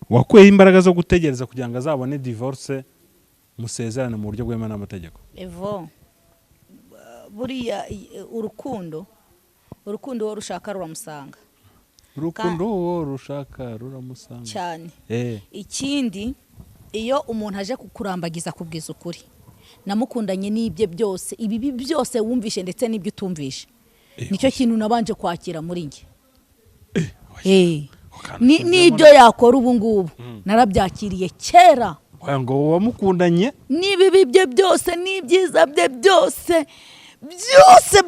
Wakuyeho imbaraga zo gutegereza kugira ngo azabone divorce, musezerane mu buryo bwemewe n'amategeko. Evo, buriya urukundo wo rushaka ruramusanga. Urukundo wo rushaka ruramusanga cyane. Ikindi, iyo umuntu aje kukurambagiza kubwiza ukuri, namukundanye n'ibye byose, ibibi byose wumvishe ndetse n'ibyo utumvishe, nicyo kintu nabanje kwakira muri nge. N'ibyo yakora ubu ngubu narabyakiriye kera. Ngo wamukundanye n'ibibi bye byose n'ibyiza bye byose byose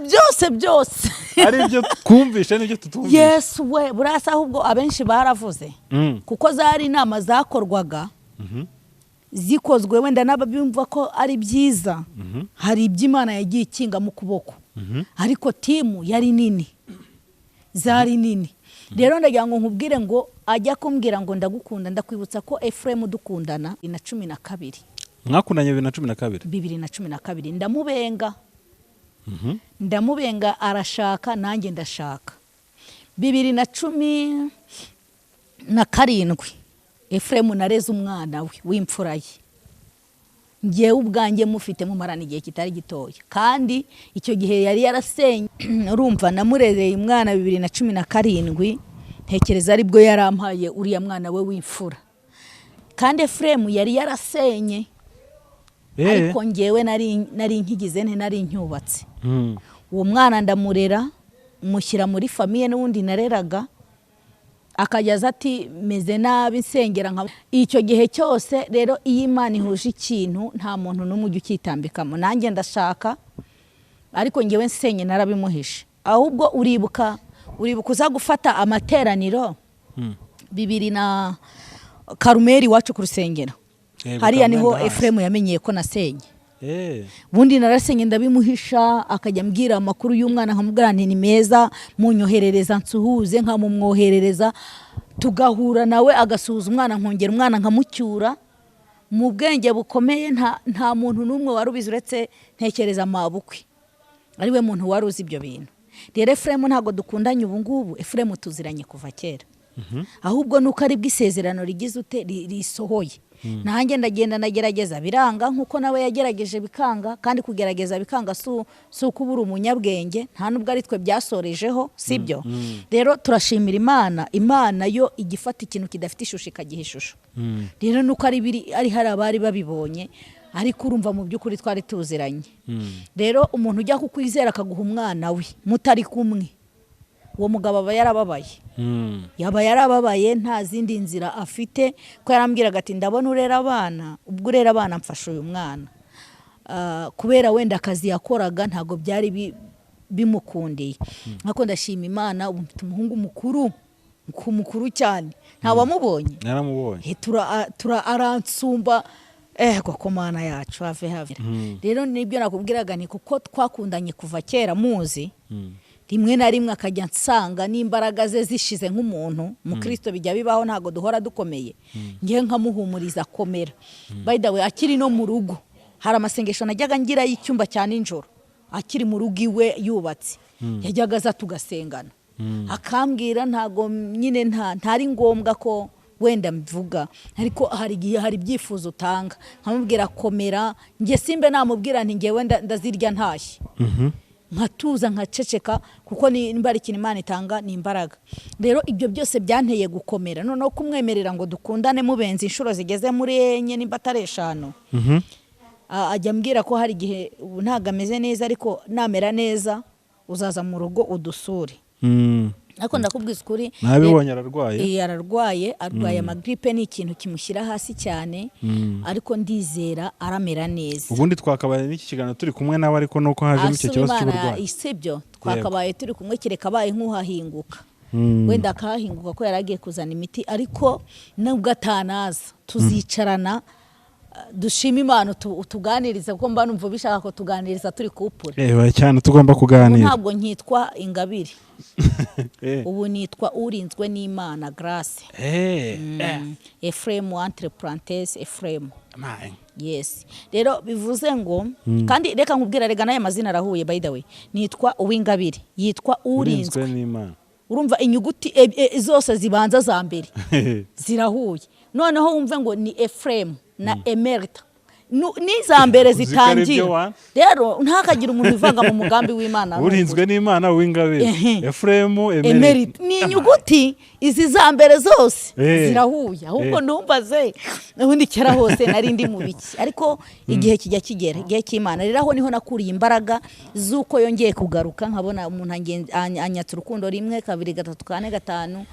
ari byo twumvishe n'ibyo tutumvishe. Yes we burasa ahubwo abenshi baravuze kuko zari inama zakorwaga zikozwe wenda n'ababimva ko ari byiza. Hari iby'Imana yagiye ikinga mu kuboko ariko timu yari nini, zari nini. Rero ndagira ngo nkubwire ngo ajya kumbwira ngo ndagukunda, ndakwibutsa ko Ephraim dukundana 2012. Mwakundanye 2012? 2012 ndamubenga. Ndamubenga arashaka nanjye ndashaka. 2017 Ephraim nareze umwana we w'imfura ye. Ngiye ubwanjye mufite mu marana igihe kitari gitoya kandi icyo gihe yari yarasenye. Urumva namurereye umwana 2017 ntekereza ari bwo yarampaye uriya mwana we w'imfura. Kandi Ephraim yari yarasenye ariko ngewe nari nkigize nari ncyubatse. Uwo mwana ndamurera mushyira muri famiye n'undi nareraga akajyaza ati meze nabi nsengera nka icyo gihe cyose. Rero iyi Imana ihuje ikintu nta muntu n'umujye ukitambikamo. Nanjye ndashaka ariko ngewe nsenye narabimuhishe. Ahubwo uribuka uza gufata amateraniro 2000 na Karumeli wacu ku rusengero. Hariya niho Ephraim yamenyeye ko nasenye. Bundi narasenye ndabimuhisha akajya mbwira amakuru y'umwana nkamubwira nti ni meza munyoherereza nsuhuze nkamumwoherereza tugahura nawe agasuhuza umwana nkongera umwana nkamucyura mu bwenge bukomeye. Nta muntu n'umwe warubizi uretse ntekereza amabukwe ari we muntu waruzi ibyo bintu. Rero Ephraim ntago dukundanye ubu ngubu. Ephraim tuziranye kuva kera ahubwo nuko ari bw'isezerano rigize ute risohoye. Nanjye ndagenda nagerageza biranga nkuko nawe yagerageje bikanga. Kandi kugerageza bikanga si ukubura umunyabwenge, nta nubwo ari twe byasorejeho sibyo. Rero turashimira Imana yo igifata ikintu kidafite ishusho ikagiha ishusho. Rero nuko ari hari abari babibonye ariko urumva mu by'ukuri twari tuziranye. Rero umuntu ujya kukwizera akaguha umwana we mutari kumwe, uwo mugabo aba yarababaye. Yaba yarababaye nta zindi nzira afite ko yarambwiraga ati ndabona urera abana, ubwo urera abana mfasha uyu mwana. Kubera wenda akazi yakoraga ntago byari bimukundiye. Nako ndashima Imana ubu mfite umuhungu mukuru cyane. Nta wamubonye? Naramubonye. Aransumba koko Mana yacu have. Rero nibyo nakubwiraga ni kuko twakundanye kuva kera muzi. Rimwe na rimwe akajya nsanga n'imbaraga ze zishize nk'umuntu mu Kristo bijya bibaho ntago duhora dukomeye. Ngiye nkamuhumuriza komera. By the way akiri no mu rugo hari amasengesho najyaga ngira y'icyumba cya ninjoro akiri mu rugo iwe yubatse. Yajyaga za tugasengana akambwira ntago nyine ntari ngombwa ko wenda mvuga ariko hari gihe hari byifuzo utanga nkamubwira komera. Nge simbe namubwira nti ngewe ndazirya ntashye nkatuza nkaceceka kuko nimba ari ikintu Imana itanga ni imbaraga. Rero ibyo byose byanteye gukomera noneho kumwemerera ngo dukundane mubenzi inshuro zigeze muri enye nimba atari 5. Ajya mbwira ko hari gihe ubu ntago ameze neza ariko namera neza uzaza mu rugo udusure. Ariko ndakubwiza ukuri nabibonye ararwaye. Arwaye amagripe ni ikintu kimushyira hasi cyane ariko ndizera aramera neza. Ubundi twakabaye n'iki kiganiro turi kumwe nawe ariko nuko haje n'icyo kibazo cy'uburwayi. Isebyo twakabaye turi kumwe kireka baye nk'uhahinguka. Wenda akahinguka ko yaragiye kuzana imiti ariko nubwo atanaza tuzicarana dushima Imana utuganiriza kuko mba numva bishaka ko tuganiriza turi kupura. Cyane tugomba kuganira. Ntabwo nkitwa Ingabire. Ubu nitwa urinzwe n'Imana Grace. Ephraim entre parenthèses Ephraim. Yes. Rero bivuze ngo kandi reka nkubwira rega naye mazina arahuye by the way. Nitwa Uwingabire yitwa urinzwe n'Imana. Urumva inyuguti zose zibanza za mbere zirahuye. Noneho wumve ngo ni Ephraim na Emerita niza mbere zitangira. Rero ntakagira umuntu ivanga mu mugambi w'Imana. Urinzwe n'Imana Uwingabire. Ephraim Emerita ni inyuguti izi za mbere zose zirahuye. Ahubwo numbaze ubundi kera hose nari ndi mu biki ariko igihe kijya kigera igihe cy'Imana. Rero aho niho nakuriye imbaraga zuko yongeye kugaruka nkabona umuntu anyatsa urukundo 1 2 3 4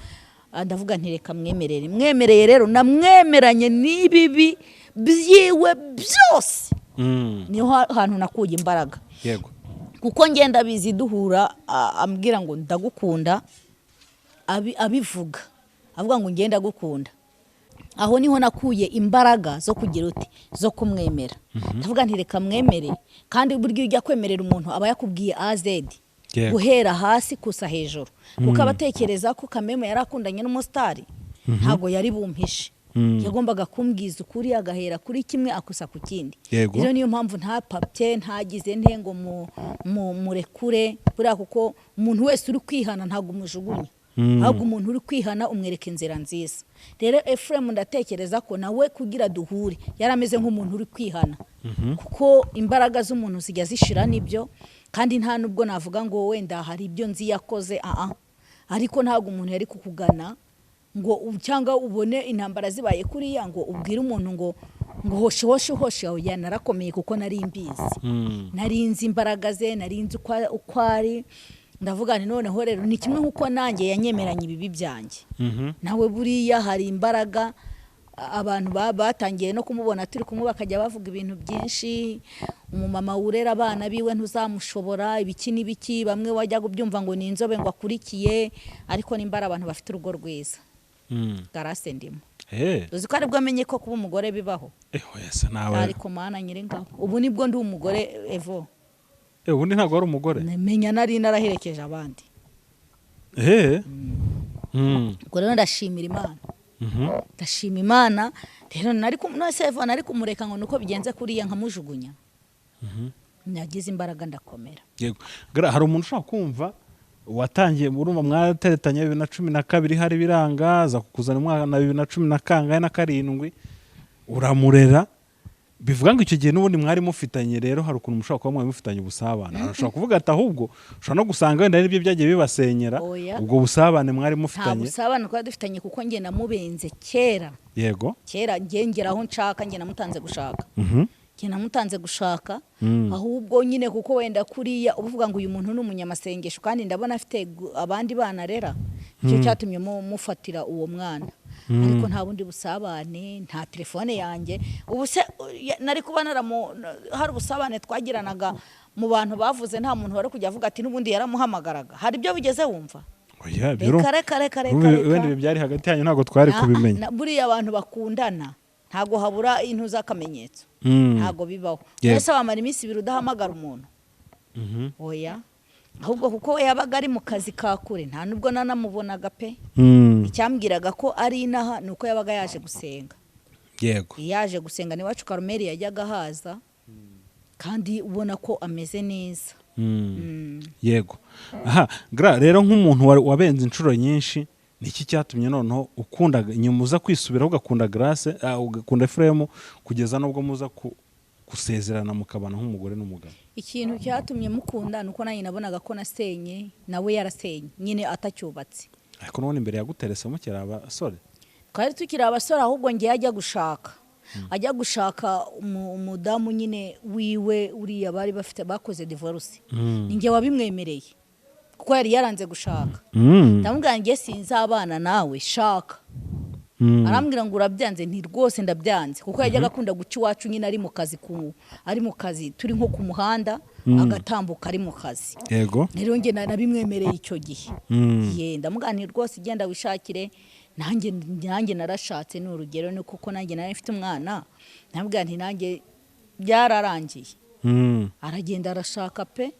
5 ndavuga ntireka mwemereye rero namwemeranye n'ibibi byiwe byose. Niho hantu nakuye imbaraga. Yego. kuko ngenda bizi duhura ambwira ngo ndagukunda abivuga avuga ngo ngenda gukunda aho niho nakuye imbaraga zo kugira uti zo kumwemera ndavuga nti reka mwemere kandi buryo ujya kwemerera umuntu aba yakubwiye AZ guhera hasi kusa hejuru kuko abatekereza ko Kameme yarakundanye n'umusitari ntago yari bumpishe yagombaga kumbwiza ukuri agahera kuri kimwe akusa ku kindi rero niyo mpamvu nta papye ntagize ntengo murekure buriya kuko umuntu wese uri kwihana ntago umujugunya ahubwo umuntu uri kwihana umwereka inzira nziza rero Ephraim ndatekereza ko nawe kugira duhure yarameze nk'umuntu uri kwihana kuko imbaraga z'umuntu zijya zishira nibyo kandi nta nubwo navuga ngo wenda hari ibyo nzi yakoze ariko ntago umuntu yari kukugana ngo cyangwa ubone intambara zibaye kuriya ngo ubwire umuntu ngo hoshe oya narakomeye kuko nari mbizi narinzi imbaraga ze narinzi uko ari ndavuga nti noneho rero ni kimwe nkuko nanjye yanyemeranye ibibi byanjye nawe buriya hari imbaraga abantu batangiye no kumubona turi kumwe bakajya bavuga ibintu byinshi umumama urera abana biwe ntuzamushobora ibiki n'ibiki bamwe wajya kubyumva ngo ni inzobe ngo akurikiye ariko nimbara abantu bafite urugo rwiza Garase ndimo uzi ko aribwo amenye ko kuba umugore bibaho ariko mana nyiringabo ubu nibwo ndi umugore Evo ubundi ntabwo ari umugore menya nari naraherekeje abandi ubwo rero ndashimira Imana ndashima Imana rero nari kumureka ngo nuko bigenze kuriya nkamujugunya nagize imbaraga ndakomera yego hari umuntu ushaka kumva watangiye urumva mwateretanye 2012 hari birangaza kukuzana umwana 2017 uramurera bivuga ngo icyo gihe n'ubundi mwari mufitanye rero hari ukuntu mushaka kuba mwari mufitanye ubusabane arashaka kuvuga ati ahubwo ushaka no gusanga wenda n'ibyo byagiye bibasenyera ubwo busabane mwari mufitanye nta busabane kwa dufitanye kuko nge namubenze kera yego kera ngeraho nshaka nge namutanze gushaka namutanze gushaka ahubwo nyine kuko wenda kuriya uvuga ngo uyu muntu n'umunyamasengesho kandi ndabona afite abandi bana rera cyo cyatumye mufatira uwo mwana ariko nta bundi busabane nta telefone yanjye ubu se nari kuba hari ubusabane twagiranaga mu bantu bavuze nta muntu wari kujya avuga ati n'ubundi yaramuhamagaraga hari ibyo bigeze wumva reka wenda ibi byari hagati yanyu ntabwo twari kubimenya buriya abantu bakundana ntago habura intu z'akamenyetso ntago bibaho wese wamara iminsi 2 udahamagara umuntu oya ahubwo kuko yabaga ari mu kazi ka kure nta nubwo nanamubonaga pe icyambwiraga ko ari inaha nuko yabaga yaje gusenga yego yaje gusenga ni wacu Karumeli yajyaga haza kandi ubona ko ameze neza yego rero nk'umuntu wabenze inshuro nyinshi niki cyatumye noneho ukunda nyuma uza kwisubira ugakunda Grace ugakunda Ephraim kugeza nubwo muza gusezerana mukabana nk'umugore n'umugabo ikintu cyatumye mukunda nuko nanjye nabonaga ko nasenye nawe yarasenye nyine atacyubatse ariko none imbere yaguterese mukera abasore twari tukiri abasore ahubwo ngiye ajya gushaka umudamu nyine wiwe uriya bari bafite bakoze divorce ninjye wabimwemereye kuko yari yaranze gushaka ndamubwira ngiye sinzabana nawe shaka arambwira ngo urabyanze nti rwose ndabyanze kuko yajyaga akunda guca iwacu nyine ari mu kazi turi nko ku muhanda agatambuka ari mu kazi yego rero nge nabimwemereye icyo gihe ndamubwira nti rwose igenda wishakire nanjye narashatse ni urugero ni kuko nanjye nari mfite umwana ndamubwira nti nanjye byararangiye aragenda arashaka pe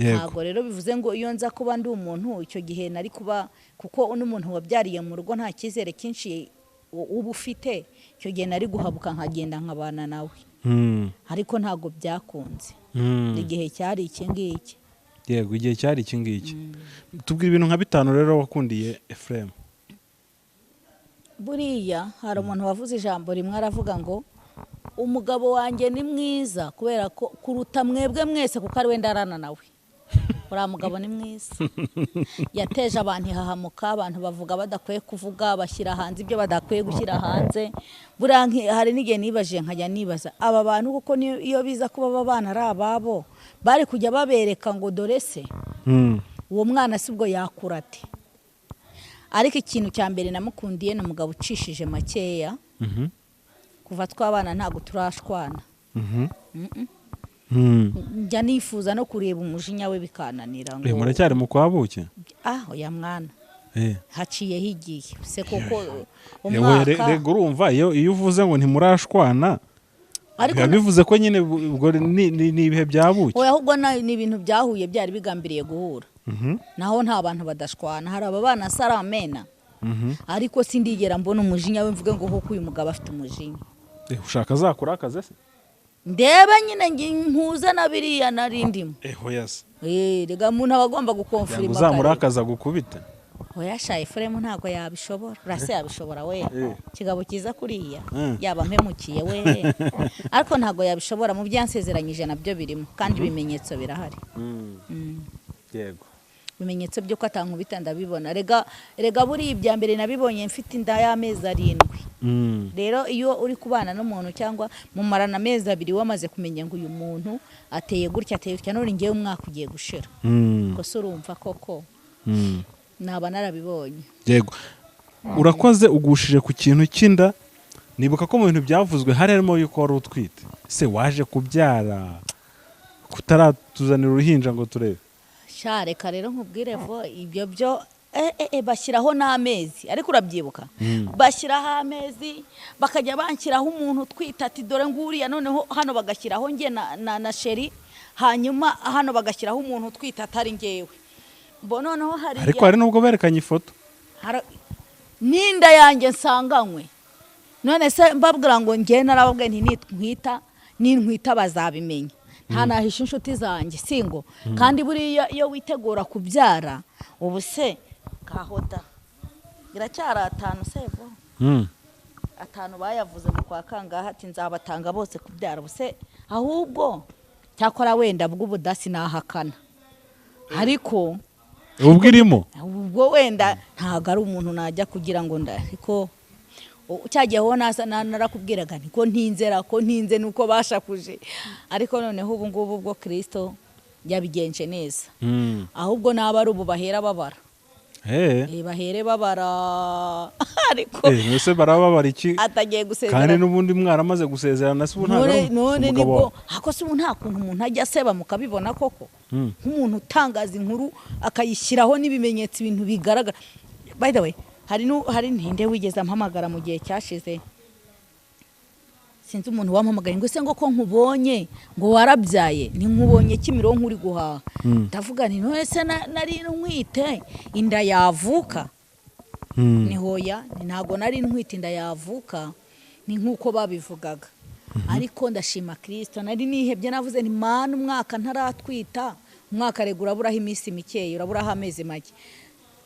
ntabwo rero bivuze ngo iyo nza kuba ndi umuntu icyo gihe nari kuba kuko n'umuntu wabyariye mu rugo nta cyizere cyinshi uba ufite icyo gihe nari guhabuka nkagenda nkabana nawe ariko ntabwo byakunze igihe cyari iki ngiki yego igihe cyari iki ngiki tubwira ibintu nka 5 rero wakundiye Ephraim buriya hari umuntu wavuze ijambo rimwe aravuga ngo umugabo wanjye ni mwiza kubera ko kuruta mwebwe mwese kuko ari we ndarana nawe uriya mugabo ni mwiza yateje abantu ihahamuka abantu bavuga badakwiye kuvuga bashyira hanze ibyo badakwiye gushyira hanze buriya hari n'igihe nibajije nkajya nibaza aba bantu kuko iyo biza kuba abana ari ababo bari kujya babereka ngo dore se uwo mwana si bwo yakura ate ariko ikintu cya mbere namukundiye ni umugabo ucishije makeya kuva twabana ntabwo turashwana njya nifuza no kureba umujinya we bikananira ngo muracyari mu kwabuke oya mwana haciyeho igihe se koko rego urumva iyo uvuze ngo ntimurashwana biba bivuze ko nyine ubwo ni ibihe byabuke ahubwo ni ibintu byahuye byari bigambiriye guhura naho nta bantu badashwana hari aba bana saramena ariko sindigera mbona umujinya we mvuge ngo kuko uyu mugabo afite umujinya ushaka zakora akaze se ndeba nyine mpuza na biriya narindimo yase rega umuntu aba agomba gukonfirima uzamurakaza gukubita oya shaye Efuremu ntabwo yabishobora urase yabishobora we kigabo kiza kuriya yaba mpemukiye we ariko ntabwo yabishobora mu byansezeranyije nabyo birimo kandi ibimenyetso birahari yego ibimenyetso by'uko atankubita ndabibona rega buri ibya mbere nabibonye mfite inda y'amezi 7 rero iyo uri kubana n'umuntu cyangwa mumarana amezi 2 wamaze kumenya ngo uyu muntu ateye gutya none ngewe umwaka ugiye gushira gusa urumva koko naba narabibonye yego urakoze ugushije ku kintu cy'inda nibuka ko mu bintu byavuzwe harimo yuko wari utwite se waje kubyara kutaratuzanira uruhinja ngo turebe reka rero nkubwire vo ibyo byo bashyiraho n'amezi ariko urabyibuka bashyiraho amezi bakajya banshyiraho umuntu twita ati dore nguriya noneho hano bagashyiraho nge na sheri hanyuma hano bagashyiraho umuntu twita atari ngewe noneho ariko hari nubwo berekanye ifoto n'inda yanjye nsanganywe none se mbabwira ngo nge narababwe n'intwita bazabimenya nta nahisha inshuti zanjye singo kandi buriya iyo witegura kubyara ubu se kahoda biracyari 5 sebo 5 bayavuze mu kwa kangaha ati nzabatanga bose kubyara ubuse ahubwo cyakora wenda bw'ubudasi nahakana ariko ubwo irimo ubwo wenda ntago ari umuntu najya kugira ngo ariko cyagiyeho narakubwiraga niko ntinze nuko bashakuje ariko noneho ubu ngubu bwo Kristo yabigenje neza ahubwo naba ari ubu bahera babara bahere babara ariko ese barababara iki atagiye gusezerana kandi n'ubundi mwaramaze gusezerana se ubu none nibwo ako se ubu nta kuntu umuntu ajya aseba mukabibona koko nk'umuntu utangaza inkuru akayishyiraho n'ibimenyetso ibintu bigaragara by the way hari ntinde wigeze ampamagara mu gihe cyashize sinzi umuntu wampamagaye ngo se ngo ko nkubonye ngo warabyaye nkubonye Kimironko uri guhaha ndavuga nti none se nari ntwite inda yavuka ni hoya ntago nari ntwite inda yavuka ni nkuko babivugaga ariko ndashima Kristo nari nihebye navuze nti mana umwaka ntaratwita umwaka regura buraho iminsi mikeya uraburaho amezi make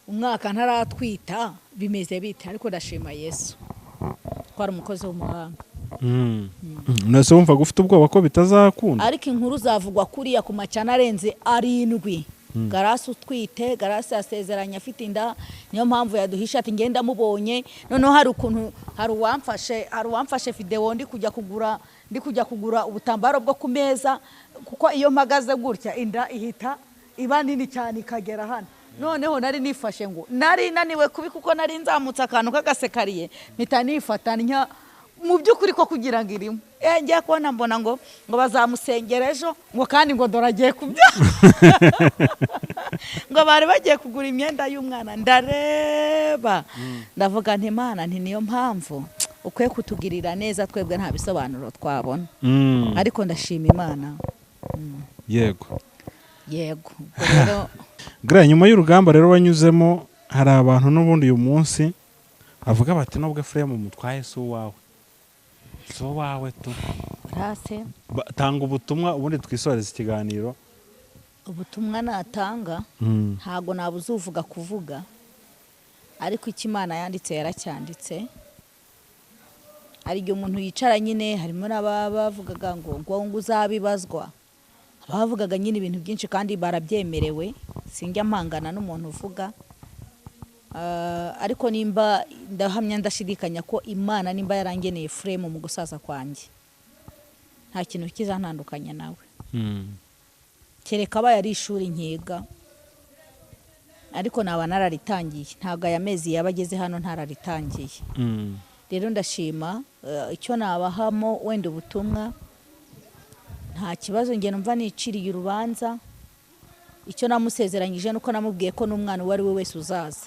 umwaka ntaratwita bimeze bite ariko ndashima Yesu twari umukozi w'umuhanga nase wumva gufite ubwoba ko bitazakunda ariko inkuru zavugwa kuriya ku macana arenze 7 Garasi utwite Garasi yasezeranya afite inda niyo mpamvu yaduhisha ati ngenda mubonye noneho hari uwamfashe video ndi kujya kugura ubutambaro bwo ku meza kuko iyo mpagaze gutya inda ihita iba nini cyane ikagera hano noneho nari nifashe ngo nari naniwe kubi kuko nari nzamutse akantu kagasekariye mpita nifatanya mu by'ukuri ko kugira ngo irimo njya kubona mbona ngo bazamusengera ejo ngo kandi ngo doragiye kubyara ngo bari bagiye kugura imyenda y'umwana ndareba ndavuga nti Mana nti niyo mpamvu ukwiye kutugirira neza twebwe nta bisobanuro twabona ariko ndashima Imana yego rero nyuma y'urugamba rero wanyuzemo hari abantu n'ubundi uyu munsi avuga bati nubwo Efuremu mutwaye so wawe tu rase tanga ubutumwa ubundi twisoreza ikiganiro ubutumwa natanga ntago nabuzuvuga kuvuga ariko Imana yanditse yaracyanditse ari igihe umuntu yicara nyine harimo n'abavugaga ngo uzabibazwa abavugaga nyine ibintu byinshi kandi barabyemerewe sinjya mpangana n'umuntu uvuga ariko nimba ndahamya ndashidikanya ko Imana nimba yarangeneye Efuremu mu gusaza kwanjye nta kintu kizantandukanya nawe kereka aba yari ishuri nkiga ariko naba nararitangiye ntabwo aya mezi yabageze hano ntararitangiye rero ndashima icyo nabahamo wenda ubutumwa nta kibazo njye numva niciriye urubanza. Icyo namusezeranyije nuko namubwiye ko n'umwana uwo ari we wese uzaza,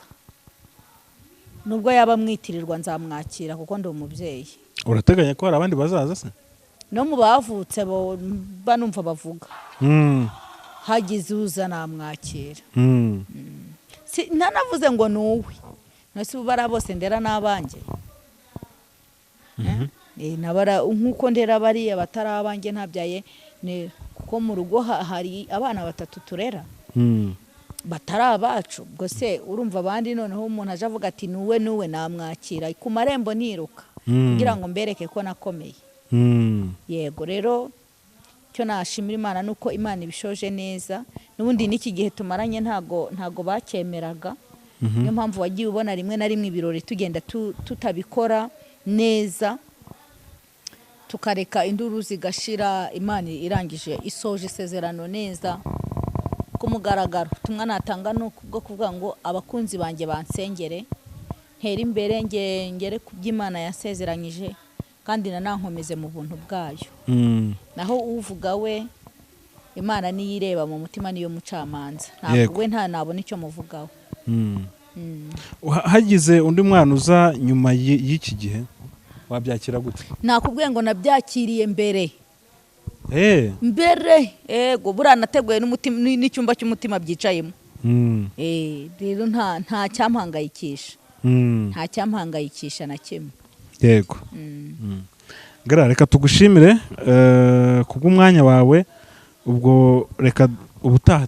nubwo yaba mwitirirwa nzamwakira kuko ndi umubyeyi. Urateganya ko hari abandi bazaza se? No mu bavutse banumva bavuga hagize uza namwakira. Ntanavuze ngo ni uwe, nose ubara bose ndera n'abanjye. Nabara nk'uko ndera bariya batari abanjye ntabyaye, kuko mu rugo hari abana 3 turera batari abacu. Ubwo se urumva abandi noneho umuntu aje avuga ati nuwe namwakira ku marembo niruka kugira ngo mbereke ko nakomeye. Yego rero cyo nashimira Imana nuko Imana ibishoje neza. Nubundi n'iki gihe tumaranye ntago bakemeraga, niyo mpamvu wagiye ubona rimwe na rimwe ibirori tugenda tutabikora neza, tukareka induru zigashira. Imana irangije isoje isezerano neza ku mugaragaro. Tumwa natanga no kubwo kuvuga ngo abakunzi banjye bansengere ntera imbere ngere ku by'Imana yasezeranyije, kandi nanankomeze mu buntu bwayo. Naho uvuga we Imana niyireba mu mutima niyo mucamanza, ntabwo we nta nabona icyo muvugaho. Hagize undi mwana uza nyuma y'iki gihe wabyakira gute? Nakubwiye ngo nabyakiriye mbere. Mbere ego buranateguye n'icyumba cy'umutima byicayemo. Rero nta cyampangayikisha, nta cyampangayikisha na kimwe. Yego. Gara reka tugushimire kubw'umwanya wawe. Ubwo reka ubutaha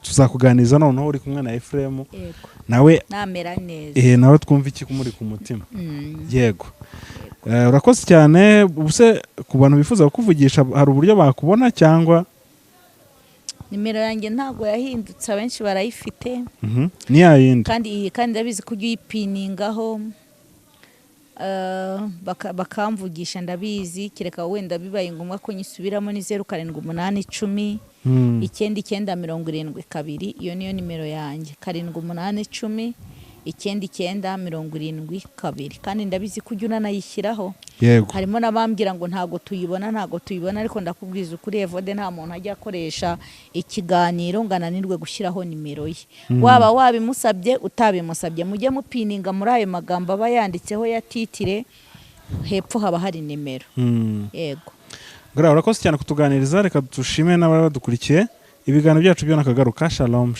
tuzakuganiza noneho uri kumwe na Ephraim nawe namera neza. Nawe twumva iki kumuri ku mutima. Yego. Urakoze cyane. Ubuse ku bantu bifuza kukuvugisha hari uburyo bakubona cyangwa? Nimero yanjye ntago yahindutse, abenshi barayifite. Ni yayindi. Kandi ndabizi ko uyipiningaho bakamvugisha, ndabizi. Kireka wenda bibaye ngombwa ko nyisubiramo ni 0780 992. Iyo niyo nimero yanjye, 7810 992. Kandi ndabizi ko ujya unanayishyiraho. Harimo n'abambwira ngo ntago tuyibona, ariko ndakubwiza ukuri Evode nta muntu ajya akoresha ikiganiro ngo ananirwe gushyiraho nimero ye. Waba wabimusabye utabimusabye, mujye mupininga muri ayo magambo aba yanditseho ya titire, hepfo haba hari nimero. Yego. Gara urakoze cyane kutuganiriza. Reka dushime n'abadukurikiye. Ibiganiro byacu byo nakagaruka. Shalom.